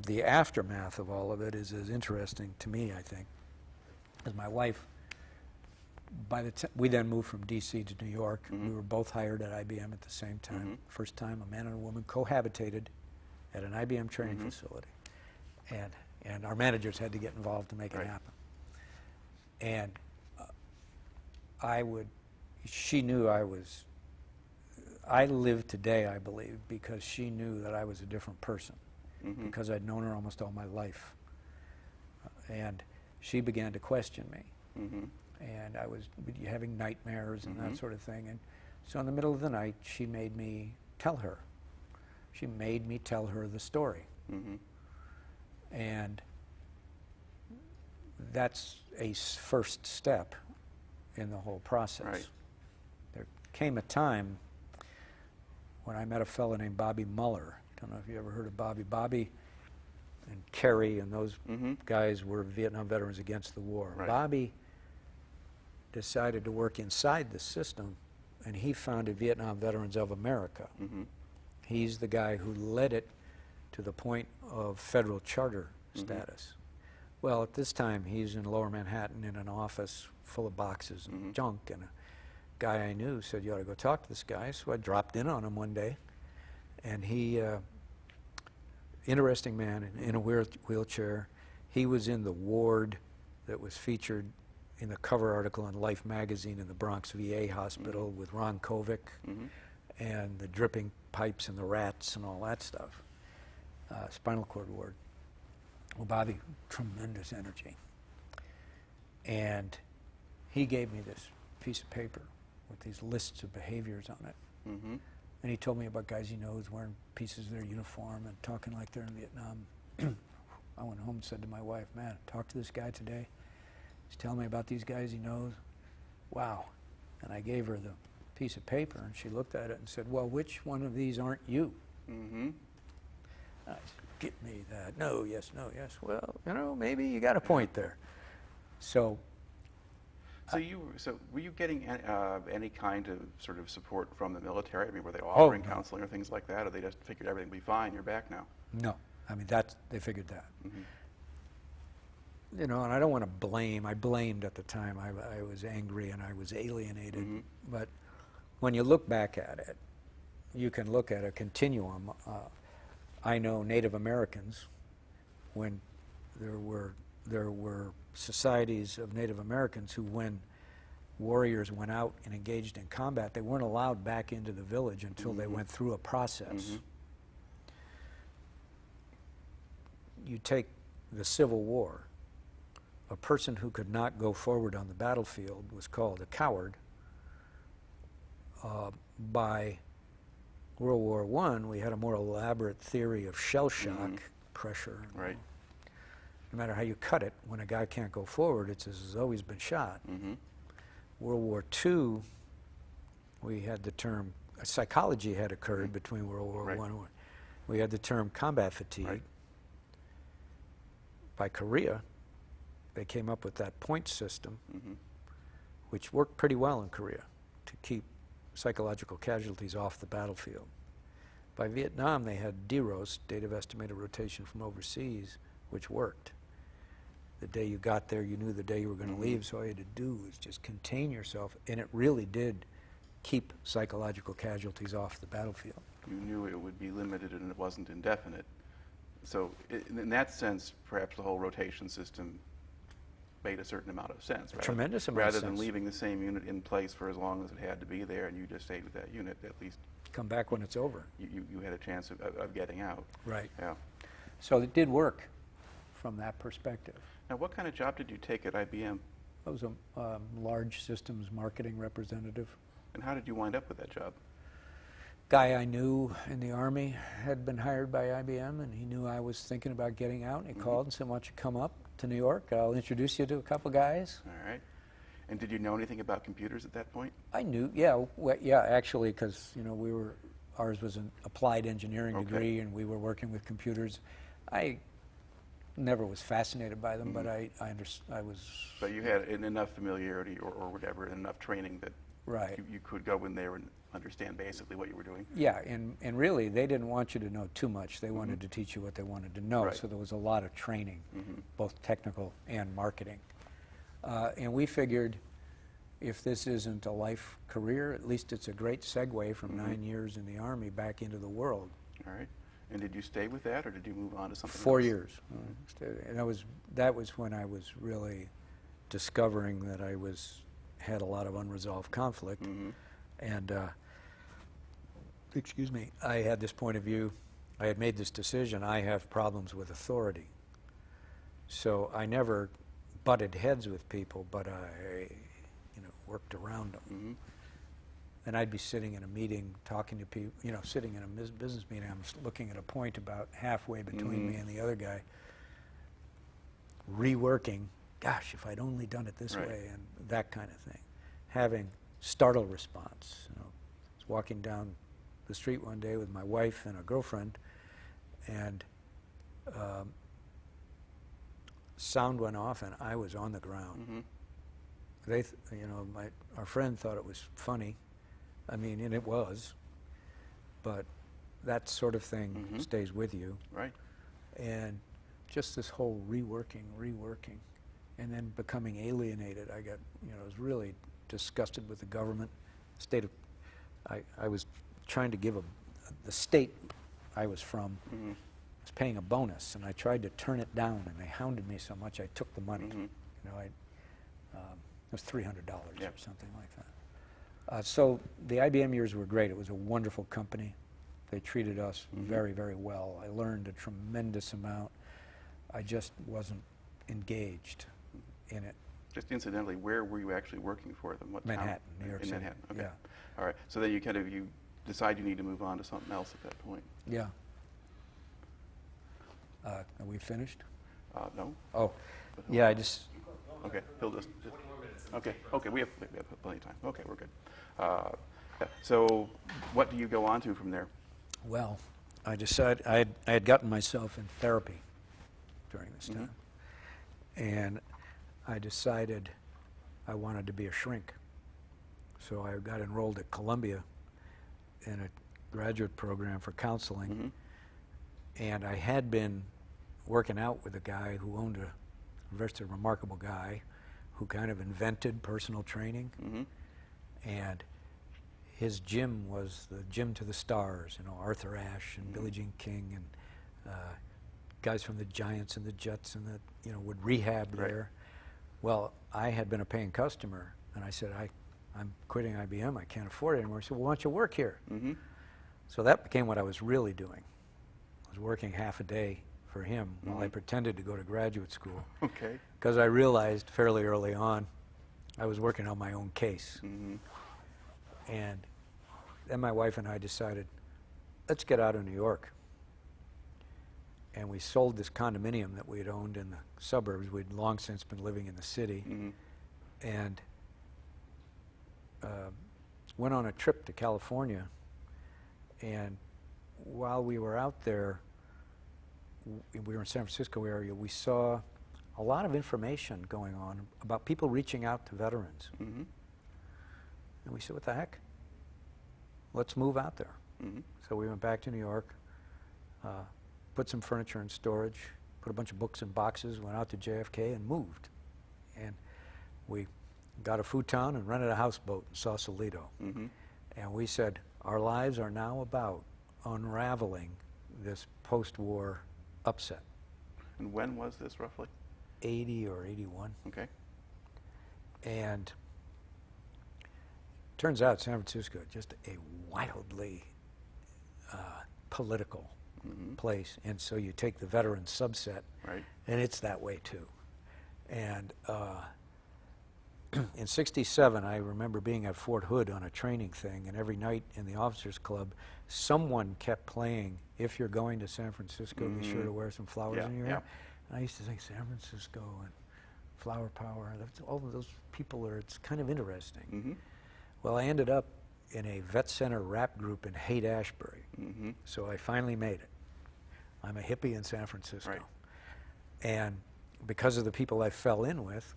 the aftermath of all of it is as interesting to me, I think, as my wife, we then moved from D.C. to New York. Mhm. We were both hired at IBM at the same time. Mhm. First time a man and a woman cohabitated at an IBM training Mhm. facility. And our managers had to get involved to make Right. it happen. And she knew I lived today, I believe, because she knew that I was a different person, Mm-hmm. because I'd known her almost all my life. And she began to question me. Mm-hmm. And I was having nightmares and Mhm. that sort of thing. And so in the middle of the night, she made me tell her. She made me tell her the story. Mm-hmm. And that's a first step in the whole process. Right. There came a time when I met a fellow named Bobby Muller. I don't know if you ever heard of Bobby. Bobby and Kerry and those Mm-hmm. guys were Vietnam veterans against the war. Right. Bobby decided to work inside the system, and he founded Vietnam Veterans of America. Mm-hmm. He's the guy who led it to to the point of federal charter status. Well, at this time, he's in Lower Manhattan in an office full of boxes and junk, and a guy I knew said, you ought to go talk to this guy. So I dropped in on him one day, and he, interesting man in a wheelchair. He was in the ward that was featured in the cover article in Life magazine in the Bronx VA hospital with Ron Kovic and the dripping pipes and the rats and all that stuff. Spinal cord ward. Well, Bobby, tremendous energy. And he gave me this piece of paper with these lists of behaviors on it. And he told me about guys he knows wearing pieces of their uniform and talking like they're in Vietnam. I went home and said to my wife, man, talk to this guy today. He's telling me about these guys he knows. Wow. And I gave her the piece of paper, and she looked at it and said, well, which one of these aren't you? I said, get me that. No, yes, no, yes. Well, you know, maybe you got a point there. So were you getting any kind of sort of support from the military? I mean, were they offering counseling or things like that, or they just figured everything would be fine, you're back now? No. I mean, they figured that. You know, and I don't want to blame. I blamed at the time. I was angry and I was alienated. But when you look back at it, you can look at a continuum. I know Native Americans, when there were societies of Native Americans who, when warriors went out and engaged in combat, they weren't allowed back into the village until they went through a process. You take the Civil War, a person who could not go forward on the battlefield was called a coward. By World War I, we had a more elaborate theory of shell shock, pressure. Right. No matter how you cut it, when a guy can't go forward, it's as though he's been shot. World War II, we had the term, psychology had occurred between World War I and we had the term combat fatigue. By Korea, they came up with that point system, which worked pretty well in Korea to keep psychological casualties off the battlefield. By Vietnam, they had DEROS, date of estimated rotation from overseas, which worked. The day you got there, you knew the day you were going to leave, so all you had to do was just contain yourself, and it really did keep psychological casualties off the battlefield. You knew it would be limited and it wasn't indefinite. So in that sense, perhaps the whole rotation system made a certain amount of sense. Tremendous amount of sense. Rather than leaving the same unit in place for as long as it had to be there and you just stayed with that unit, at least come back when it's over. You had a chance of getting out. Right. Yeah. So it did work from that perspective. Now, what kind of job did you take at IBM? I was a large systems marketing representative. And how did you wind up with that job? Guy I knew in the Army had been hired by IBM, and he knew I was thinking about getting out, and he called and said, why don't you come up to New York? I'll introduce you to a couple guys. All right. And did you know anything about computers at that point? I knew, yeah, actually, because, you know, ours was an applied engineering degree, and we were working with computers. I never was fascinated by them, but I was... But you had enough familiarity or whatever, enough training that you could go in there and understand basically what you were doing. Yeah, and really, they didn't want you to know too much. They wanted to teach you what they wanted to know, so there was a lot of training, both technical and marketing. And we figured, if this isn't a life career, at least it's a great segue from 9 years in the Army back into the world. All right. And did you stay with that, or did you move on to something 4 else? years. And that was when I was really discovering that I had a lot of unresolved conflict. And, excuse me, I had this point of view. I had made this decision. I have problems with authority. So I never butted heads with people, but I, worked around them. And I'd be sitting in a meeting, talking to people, sitting in a business meeting. I'm looking at a point about halfway between me and the other guy, reworking, gosh, if I'd only done it this way, and that kind of thing. Having startle response. I was walking down the street one day with my wife and a girlfriend, and sound went off, and I was on the ground. They, our friend thought it was funny. I mean, and it was, but that sort of thing stays with you. Right. And just this whole reworking, and then becoming alienated. I got, was really disgusted with the government. I was trying to give the state I was from was paying a bonus, and I tried to turn it down, and they hounded me so much I took the money. It was $300 or something like that. So the IBM years were great. It was a wonderful company. They treated us very, very well. I learned a tremendous amount. I just wasn't engaged in it. Just incidentally, where were you actually working for them? What Manhattan, town? New York In City. Manhattan, okay. Yeah. All right. So then you decide you need to move on to something else at that point. Yeah. Are we finished? No. Oh, yeah, I just... Okay, Phil, just okay, we have plenty of time. Okay, we're good. Yeah. So what do you go on to from there? Well, I decided I had gotten myself in therapy during this time, and I decided I wanted to be a shrink. So I got enrolled at Columbia in a graduate program for counseling, and I had been working out with a guy who owned a very remarkable guy who kind of invented personal training, and his gym was the gym to the stars, Arthur Ashe and Billie Jean King and guys from the Giants and the Jets and the, would rehab there. Well, I had been a paying customer, and I said, I'm quitting IBM, I can't afford it anymore. He said, well, why don't you work here? So that became what I was really doing. I was working half a day for him while I pretended to go to graduate school. Okay. Because I realized fairly early on I was working on my own case. And then my wife and I decided, let's get out of New York. And we sold this condominium that we had owned in the suburbs. We'd long since been living in the city. And went on a trip to California. And while we were out there, we were in San Francisco area, we saw a lot of information going on about people reaching out to veterans. And we said, what the heck? Let's move out there. So we went back to New York, put some furniture in storage, put a bunch of books in boxes, went out to JFK and moved. And we got a futon and rented a houseboat in Sausalito. And we said, our lives are now about unraveling this post-war upset. And when was this roughly? 80 or 81. Okay. And turns out San Francisco, just a wildly political place. And so you take the veteran subset, and it's that way too. And in '67, I remember being at Fort Hood on a training thing, and every night in the officers club, someone kept playing, if you're going to San Francisco, be sure to wear some flowers in your hair. And I used to think, San Francisco and flower power, all of those people it's kind of interesting. Well, I ended up in a vet center rap group in Haight-Ashbury. So I finally made it. I'm a hippie in San Francisco. And because of the people I fell in with,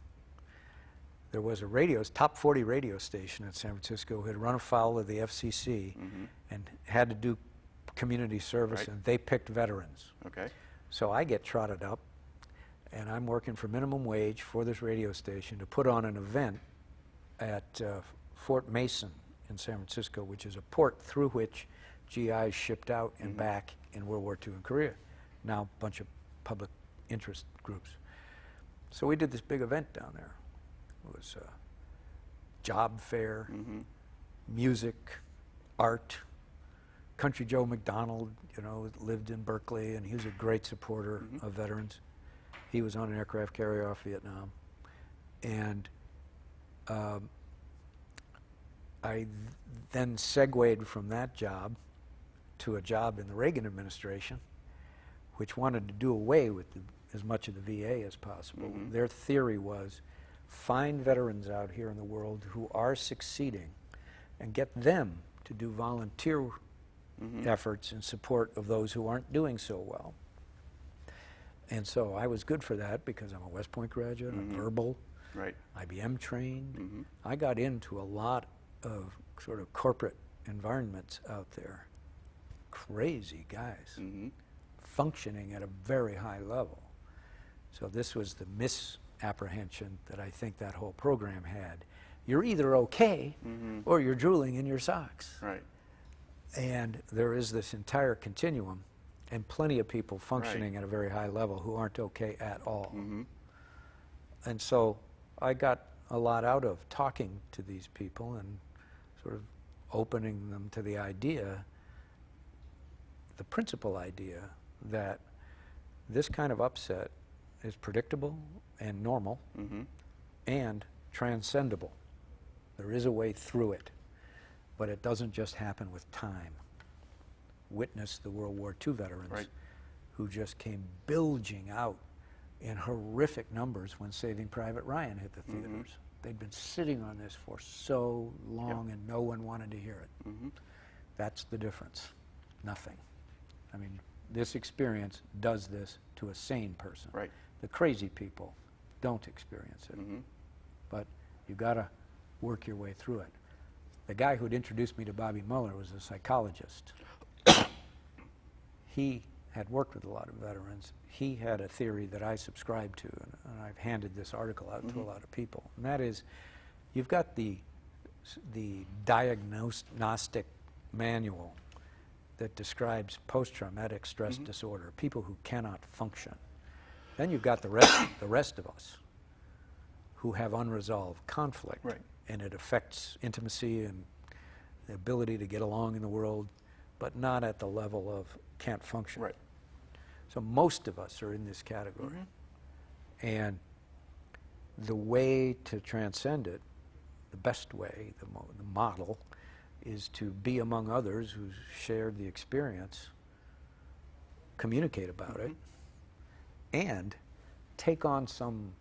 there was a top 40 radio station in San Francisco who had run afoul of the FCC and had to do community service, and they picked veterans. Okay. So I get trotted up, and I'm working for minimum wage for this radio station to put on an event at Fort Mason in San Francisco, which is a port through which GIs shipped out and back in World War II and Korea. Now a bunch of public interest groups. So we did this big event down there. It was a job fair, music, art. Country Joe McDonald, lived in Berkeley, and he was a great supporter of veterans. He was on an aircraft carrier off Vietnam. And I then segued from that job to a job in the Reagan administration, which wanted to do away with as much of the VA as possible. Their theory was, find veterans out here in the world who are succeeding and get them to do volunteer efforts in support of those who aren't doing so well. And so I was good for that because I'm a West Point graduate, I'm verbal, IBM trained. I got into a lot of sort of corporate environments out there. crazy guys Mm-hmm. functioning at a very high level. So this was the misapprehension that I think that whole program had. You're either okay or you're drooling in your socks. Right. And there is this entire continuum and plenty of people functioning at a very high level who aren't okay at all. Mm-hmm. And so I got a lot out of talking to these people and sort of opening them to the idea, the principal idea, that this kind of upset is predictable and normal and transcendable. There is a way through it, but it doesn't just happen with time. Witness the World War II veterans who just came bilging out in horrific numbers when Saving Private Ryan hit the theaters. They'd been sitting on this for so long and no one wanted to hear it. That's the difference. Nothing. I mean, this experience does this to a sane person. Right. The crazy people don't experience it. But you got to work your way through it. The guy who'd introduced me to Bobby Muller was a psychologist. He had worked with a lot of veterans. He had a theory that I subscribed to, and I've handed this article out to a lot of people. And that is, you've got the diagnostic manual that describes post-traumatic stress disorder, people who cannot function. Then you've got the rest of us who have unresolved conflict, and it affects intimacy and the ability to get along in the world, but not at the level of can't function. Right. So most of us are in this category. And the way to transcend it, the best way, the model, is to be among others who shared the experience, communicate about it, and take on some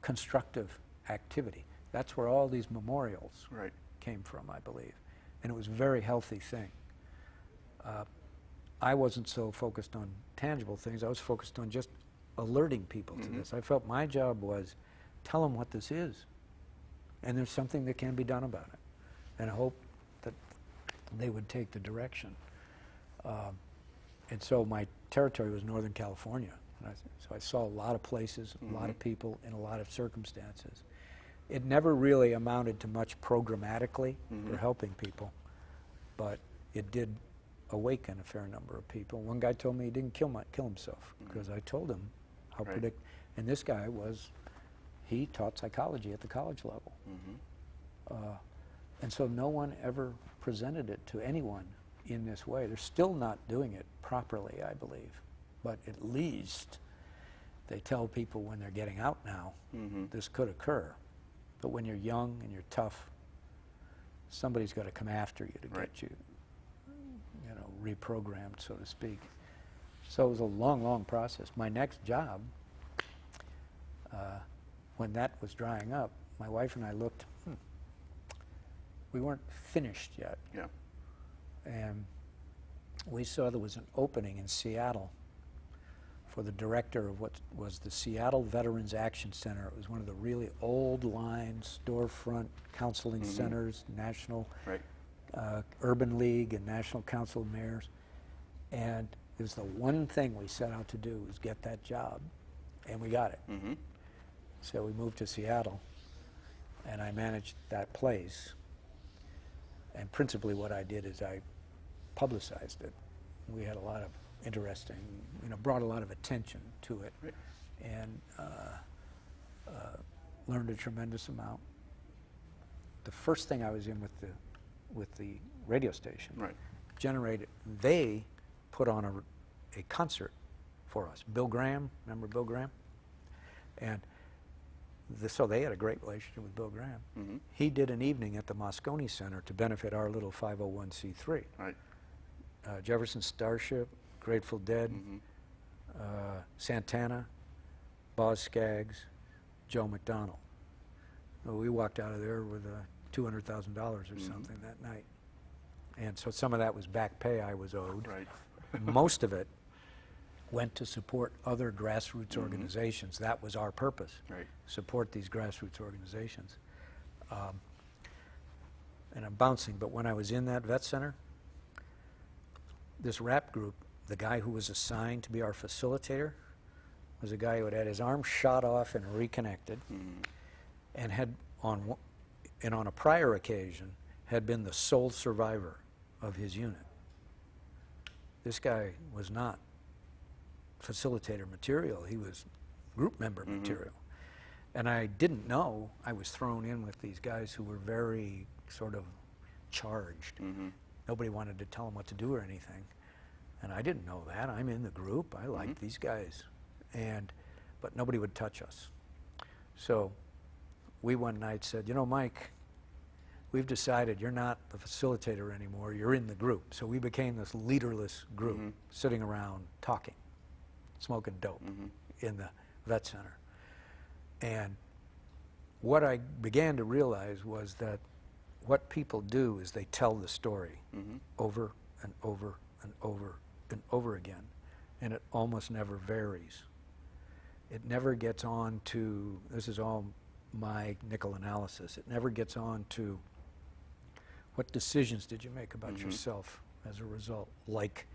constructive activity. That's where all these memorials came from, I believe. And it was a very healthy thing. I wasn't so focused on tangible things. I was focused on just alerting people to this. I felt my job was tell them what this is. And there's something that can be done about it. And I hope that they would take the direction. And so my territory was Northern California. And so I saw a lot of places, a lot of people, in a lot of circumstances. It never really amounted to much programmatically for helping people, but it did awaken a fair number of people. One guy told me he didn't kill himself because I told him how and this guy he taught psychology at the college level. And so no one ever presented it to anyone in this way. They're still not doing it properly, I believe, but at least they tell people when they're getting out now, this could occur. But when you're young and you're tough, somebody's got to come after you to get you, reprogrammed, so to speak. So it was a long, long process. My next job, when that was drying up, my wife and I looked, we weren't finished yet. And we saw there was an opening in Seattle for the director of what was the Seattle Veterans Action Center. It was one of the really old line storefront counseling centers, national Urban League and National Council of Mayors. And it was the one thing we set out to do was get that job, and we got it. So we moved to Seattle, and I managed that place. And principally what I did is I publicized it. We had a lot of interesting, brought a lot of attention to it, and learned a tremendous amount. The first thing I was in with the radio station generated, they put on a concert for us. Bill Graham, remember Bill Graham? And so they had a great relationship with Bill Graham. He did an evening at the Moscone Center to benefit our little 501c3. Jefferson Starship, Grateful Dead, Santana, Boz Scaggs, Joe McDonnell. Well, we walked out of there with $200,000 or something that night. And so some of that was back pay I was owed. Most of it went to support other grassroots organizations. That was our purpose, support these grassroots organizations. And I'm bouncing, but when I was in that vet center, this rap group, the guy who was assigned to be our facilitator was a guy who had his arm shot off and reconnected, and had on a prior occasion had been the sole survivor of his unit. This guy was not facilitator material, he was group member material. And I didn't know I was thrown in with these guys who were very sort of charged. Nobody wanted to tell them what to do or anything. And I didn't know that. I'm in the group, I liked these guys. But nobody would touch us. So we one night said, you know, Mike, we've decided you're not the facilitator anymore, you're in the group. So we became this leaderless group, sitting around talking, smoking dope in the vet center. And what I began to realize was that what people do is they tell the story over and over and over and over again, and it almost never varies. It never gets on to, this is all my nickel analysis, it never gets on to what decisions did you make about yourself as a result. Like,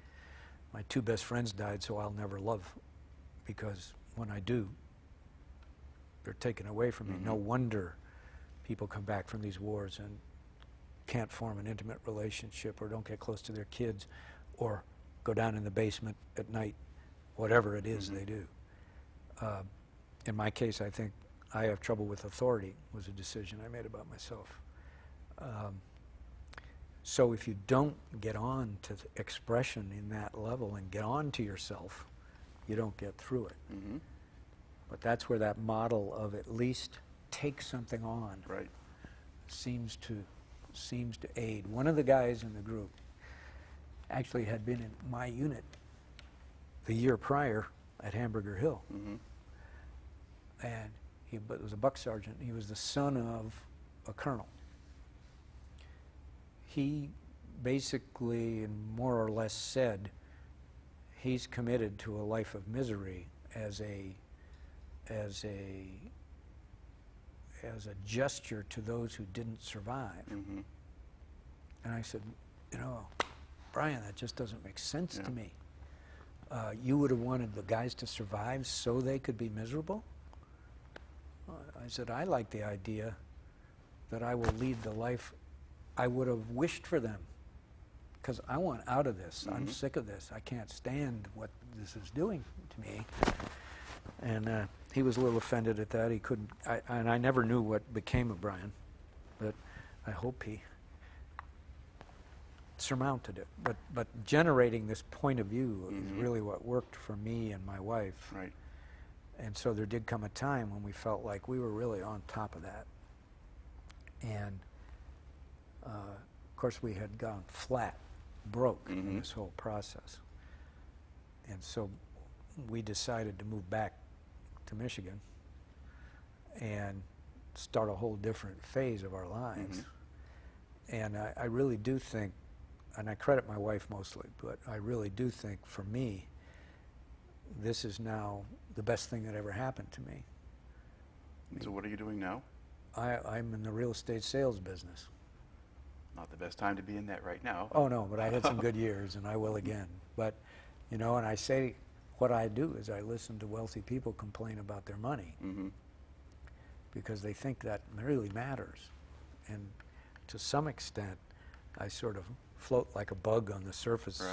my two best friends died, so I'll never love, because when I do, they're taken away from me. No wonder people come back from these wars and can't form an intimate relationship, or don't get close to their kids, or go down in the basement at night, whatever it is they do. In my case, I think I have trouble with authority, was a decision I made about myself. So if you don't get on to the expression in that level and get on to yourself, you don't get through it. But that's where that model of at least take something on seems to aid. One of the guys in the group actually had been in my unit the year prior at Hamburger Hill. And he was a buck sergeant. He was the son of a colonel. He basically, and more or less, said he's committed to a life of misery as a gesture to those who didn't survive. And I said, you know, Brian, that just doesn't make sense to me. You would have wanted the guys to survive so they could be miserable? I said, I like the idea that I will lead the life I would have wished for them, because I want out of this. I'm sick of this. I can't stand what this is doing to me. And he was a little offended at that. He couldn't, and I never knew what became of Brian, but I hope he surmounted it. But generating this point of view is really what worked for me and my wife. And so there did come a time when we felt like we were really on top of that. And of course we had gone flat, broke in this whole process. And so we decided to move back to Michigan and start a whole different phase of our lives. And I really do think, and I credit my wife mostly, but I really do think for me, this is now the best thing that ever happened to me. So what are you doing now? I'm in the real estate sales business. Not the best time to be in that right now. Oh no, but I had some good years, and I will again. But, you know, and I say, what I do is I listen to wealthy people complain about their money because they think that really matters. And to some extent, I sort of float like a bug on the surface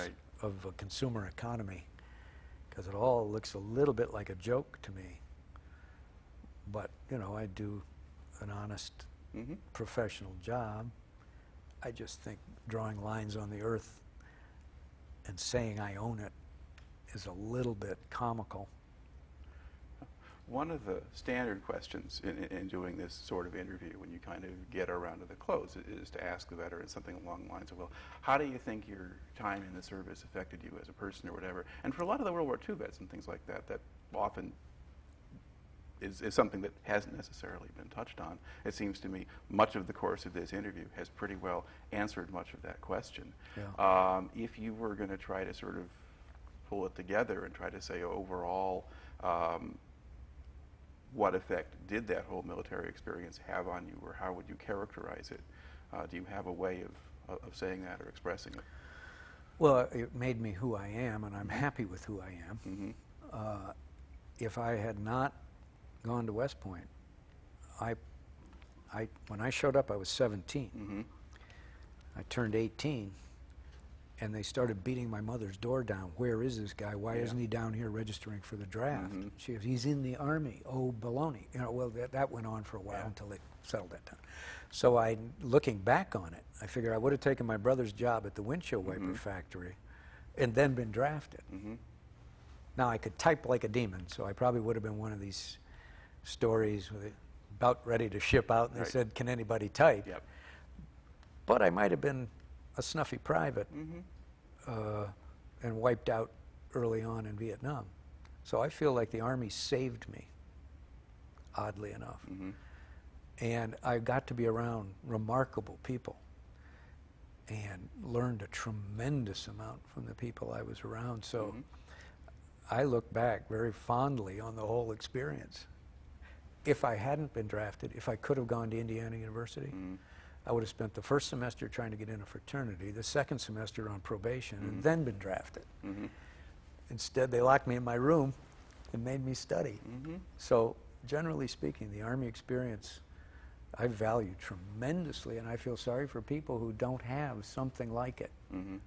of a consumer economy, because it all looks a little bit like a joke to me. But, you know, I do an honest professional job. I just think drawing lines on the earth and saying I own it is a little bit comical. One of the standard questions in doing this sort of interview, when you kind of get around to the close, is to ask the veteran something along the lines of, well, how do you think your time in the service affected you as a person or whatever? And for a lot of the World War II vets and things like that, that often is something that hasn't necessarily been touched on. It seems to me much of the course of this interview has pretty well answered much of that question. If you were going to try to sort of pull it together and try to say overall, what effect did that whole military experience have on you, or how would you characterize it? Do you have a way of saying that or expressing it? Well, it made me who I am, and I'm happy with who I am. Mm-hmm. If I had not gone to West Point, when I showed up, I was 17. Mm-hmm. I turned 18, and they started beating my mother's door down. Where is this guy? Why isn't he down here registering for the draft? Mm-hmm. She goes, he's in the Army. Oh, baloney. You know, well, that went on for a while until they settled that down. So looking back on it, I figure I would have taken my brother's job at the windshield wiper factory and then been drafted. Mm-hmm. Now, I could type like a demon, so I probably would have been one of these stories with it about ready to ship out, and they said, can anybody type? Yep. But I might have been a snuffy private and wiped out early on in Vietnam. So I feel like the Army saved me, oddly enough. Mm-hmm. And I got to be around remarkable people and learned a tremendous amount from the people I was around. So I look back very fondly on the whole experience. If I hadn't been drafted, if I could have gone to Indiana University, I would have spent the first semester trying to get in a fraternity, the second semester on probation, and then been drafted. Mm-hmm. Instead, they locked me in my room and made me study. Mm-hmm. So generally speaking, the Army experience I value tremendously, and I feel sorry for people who don't have something like it, Mm-hmm.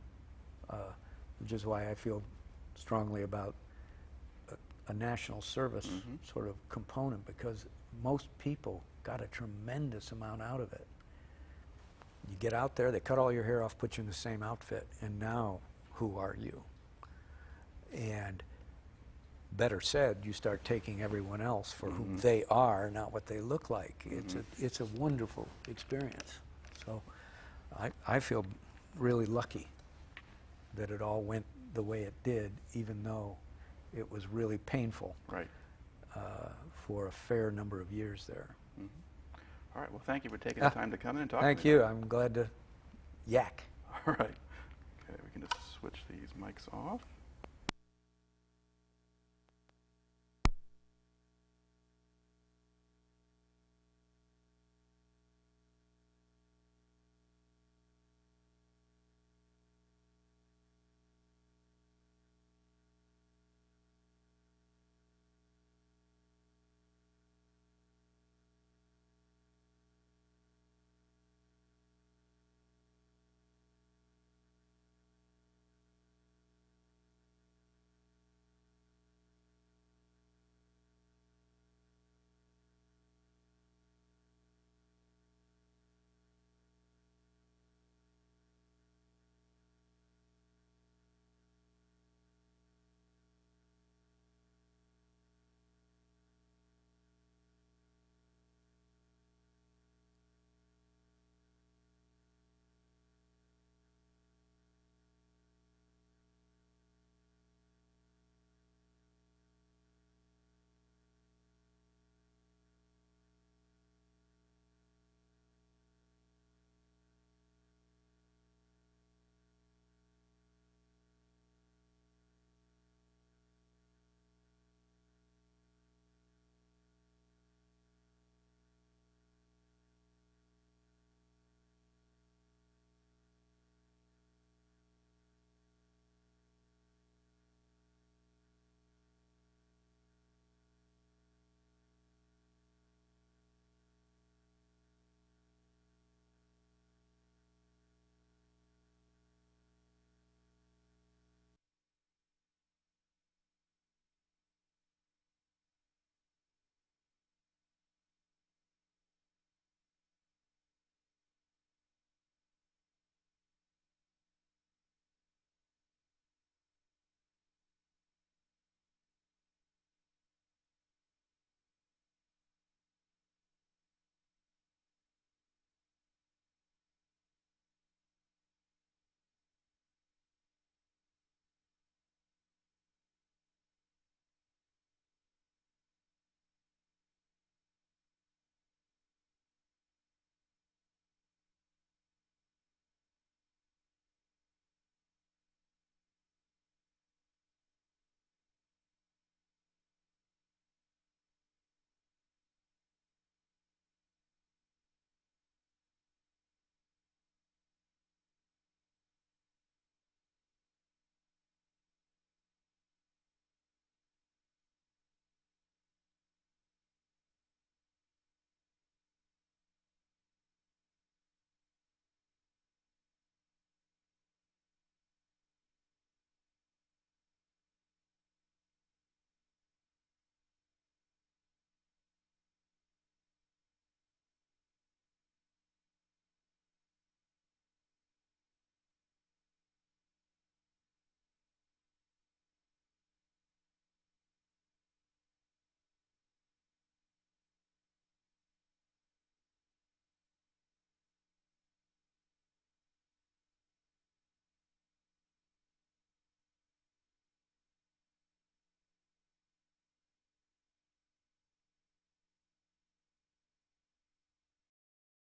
Which is why I feel strongly about a national service sort of component, because most people got a tremendous amount out of it. You get out there, they cut all your hair off, put you in the same outfit, and now who are you? And better said, you start taking everyone else for who they are, not what they look like. It's a wonderful experience. So I feel really lucky that it all went the way it did, even though it was really painful for a fair number of years there. Mm-hmm. All right. Well, thank you for taking the time to come in and talk to Thank me. you. I'm glad to yak. All right. Okay, we can just switch these mics off.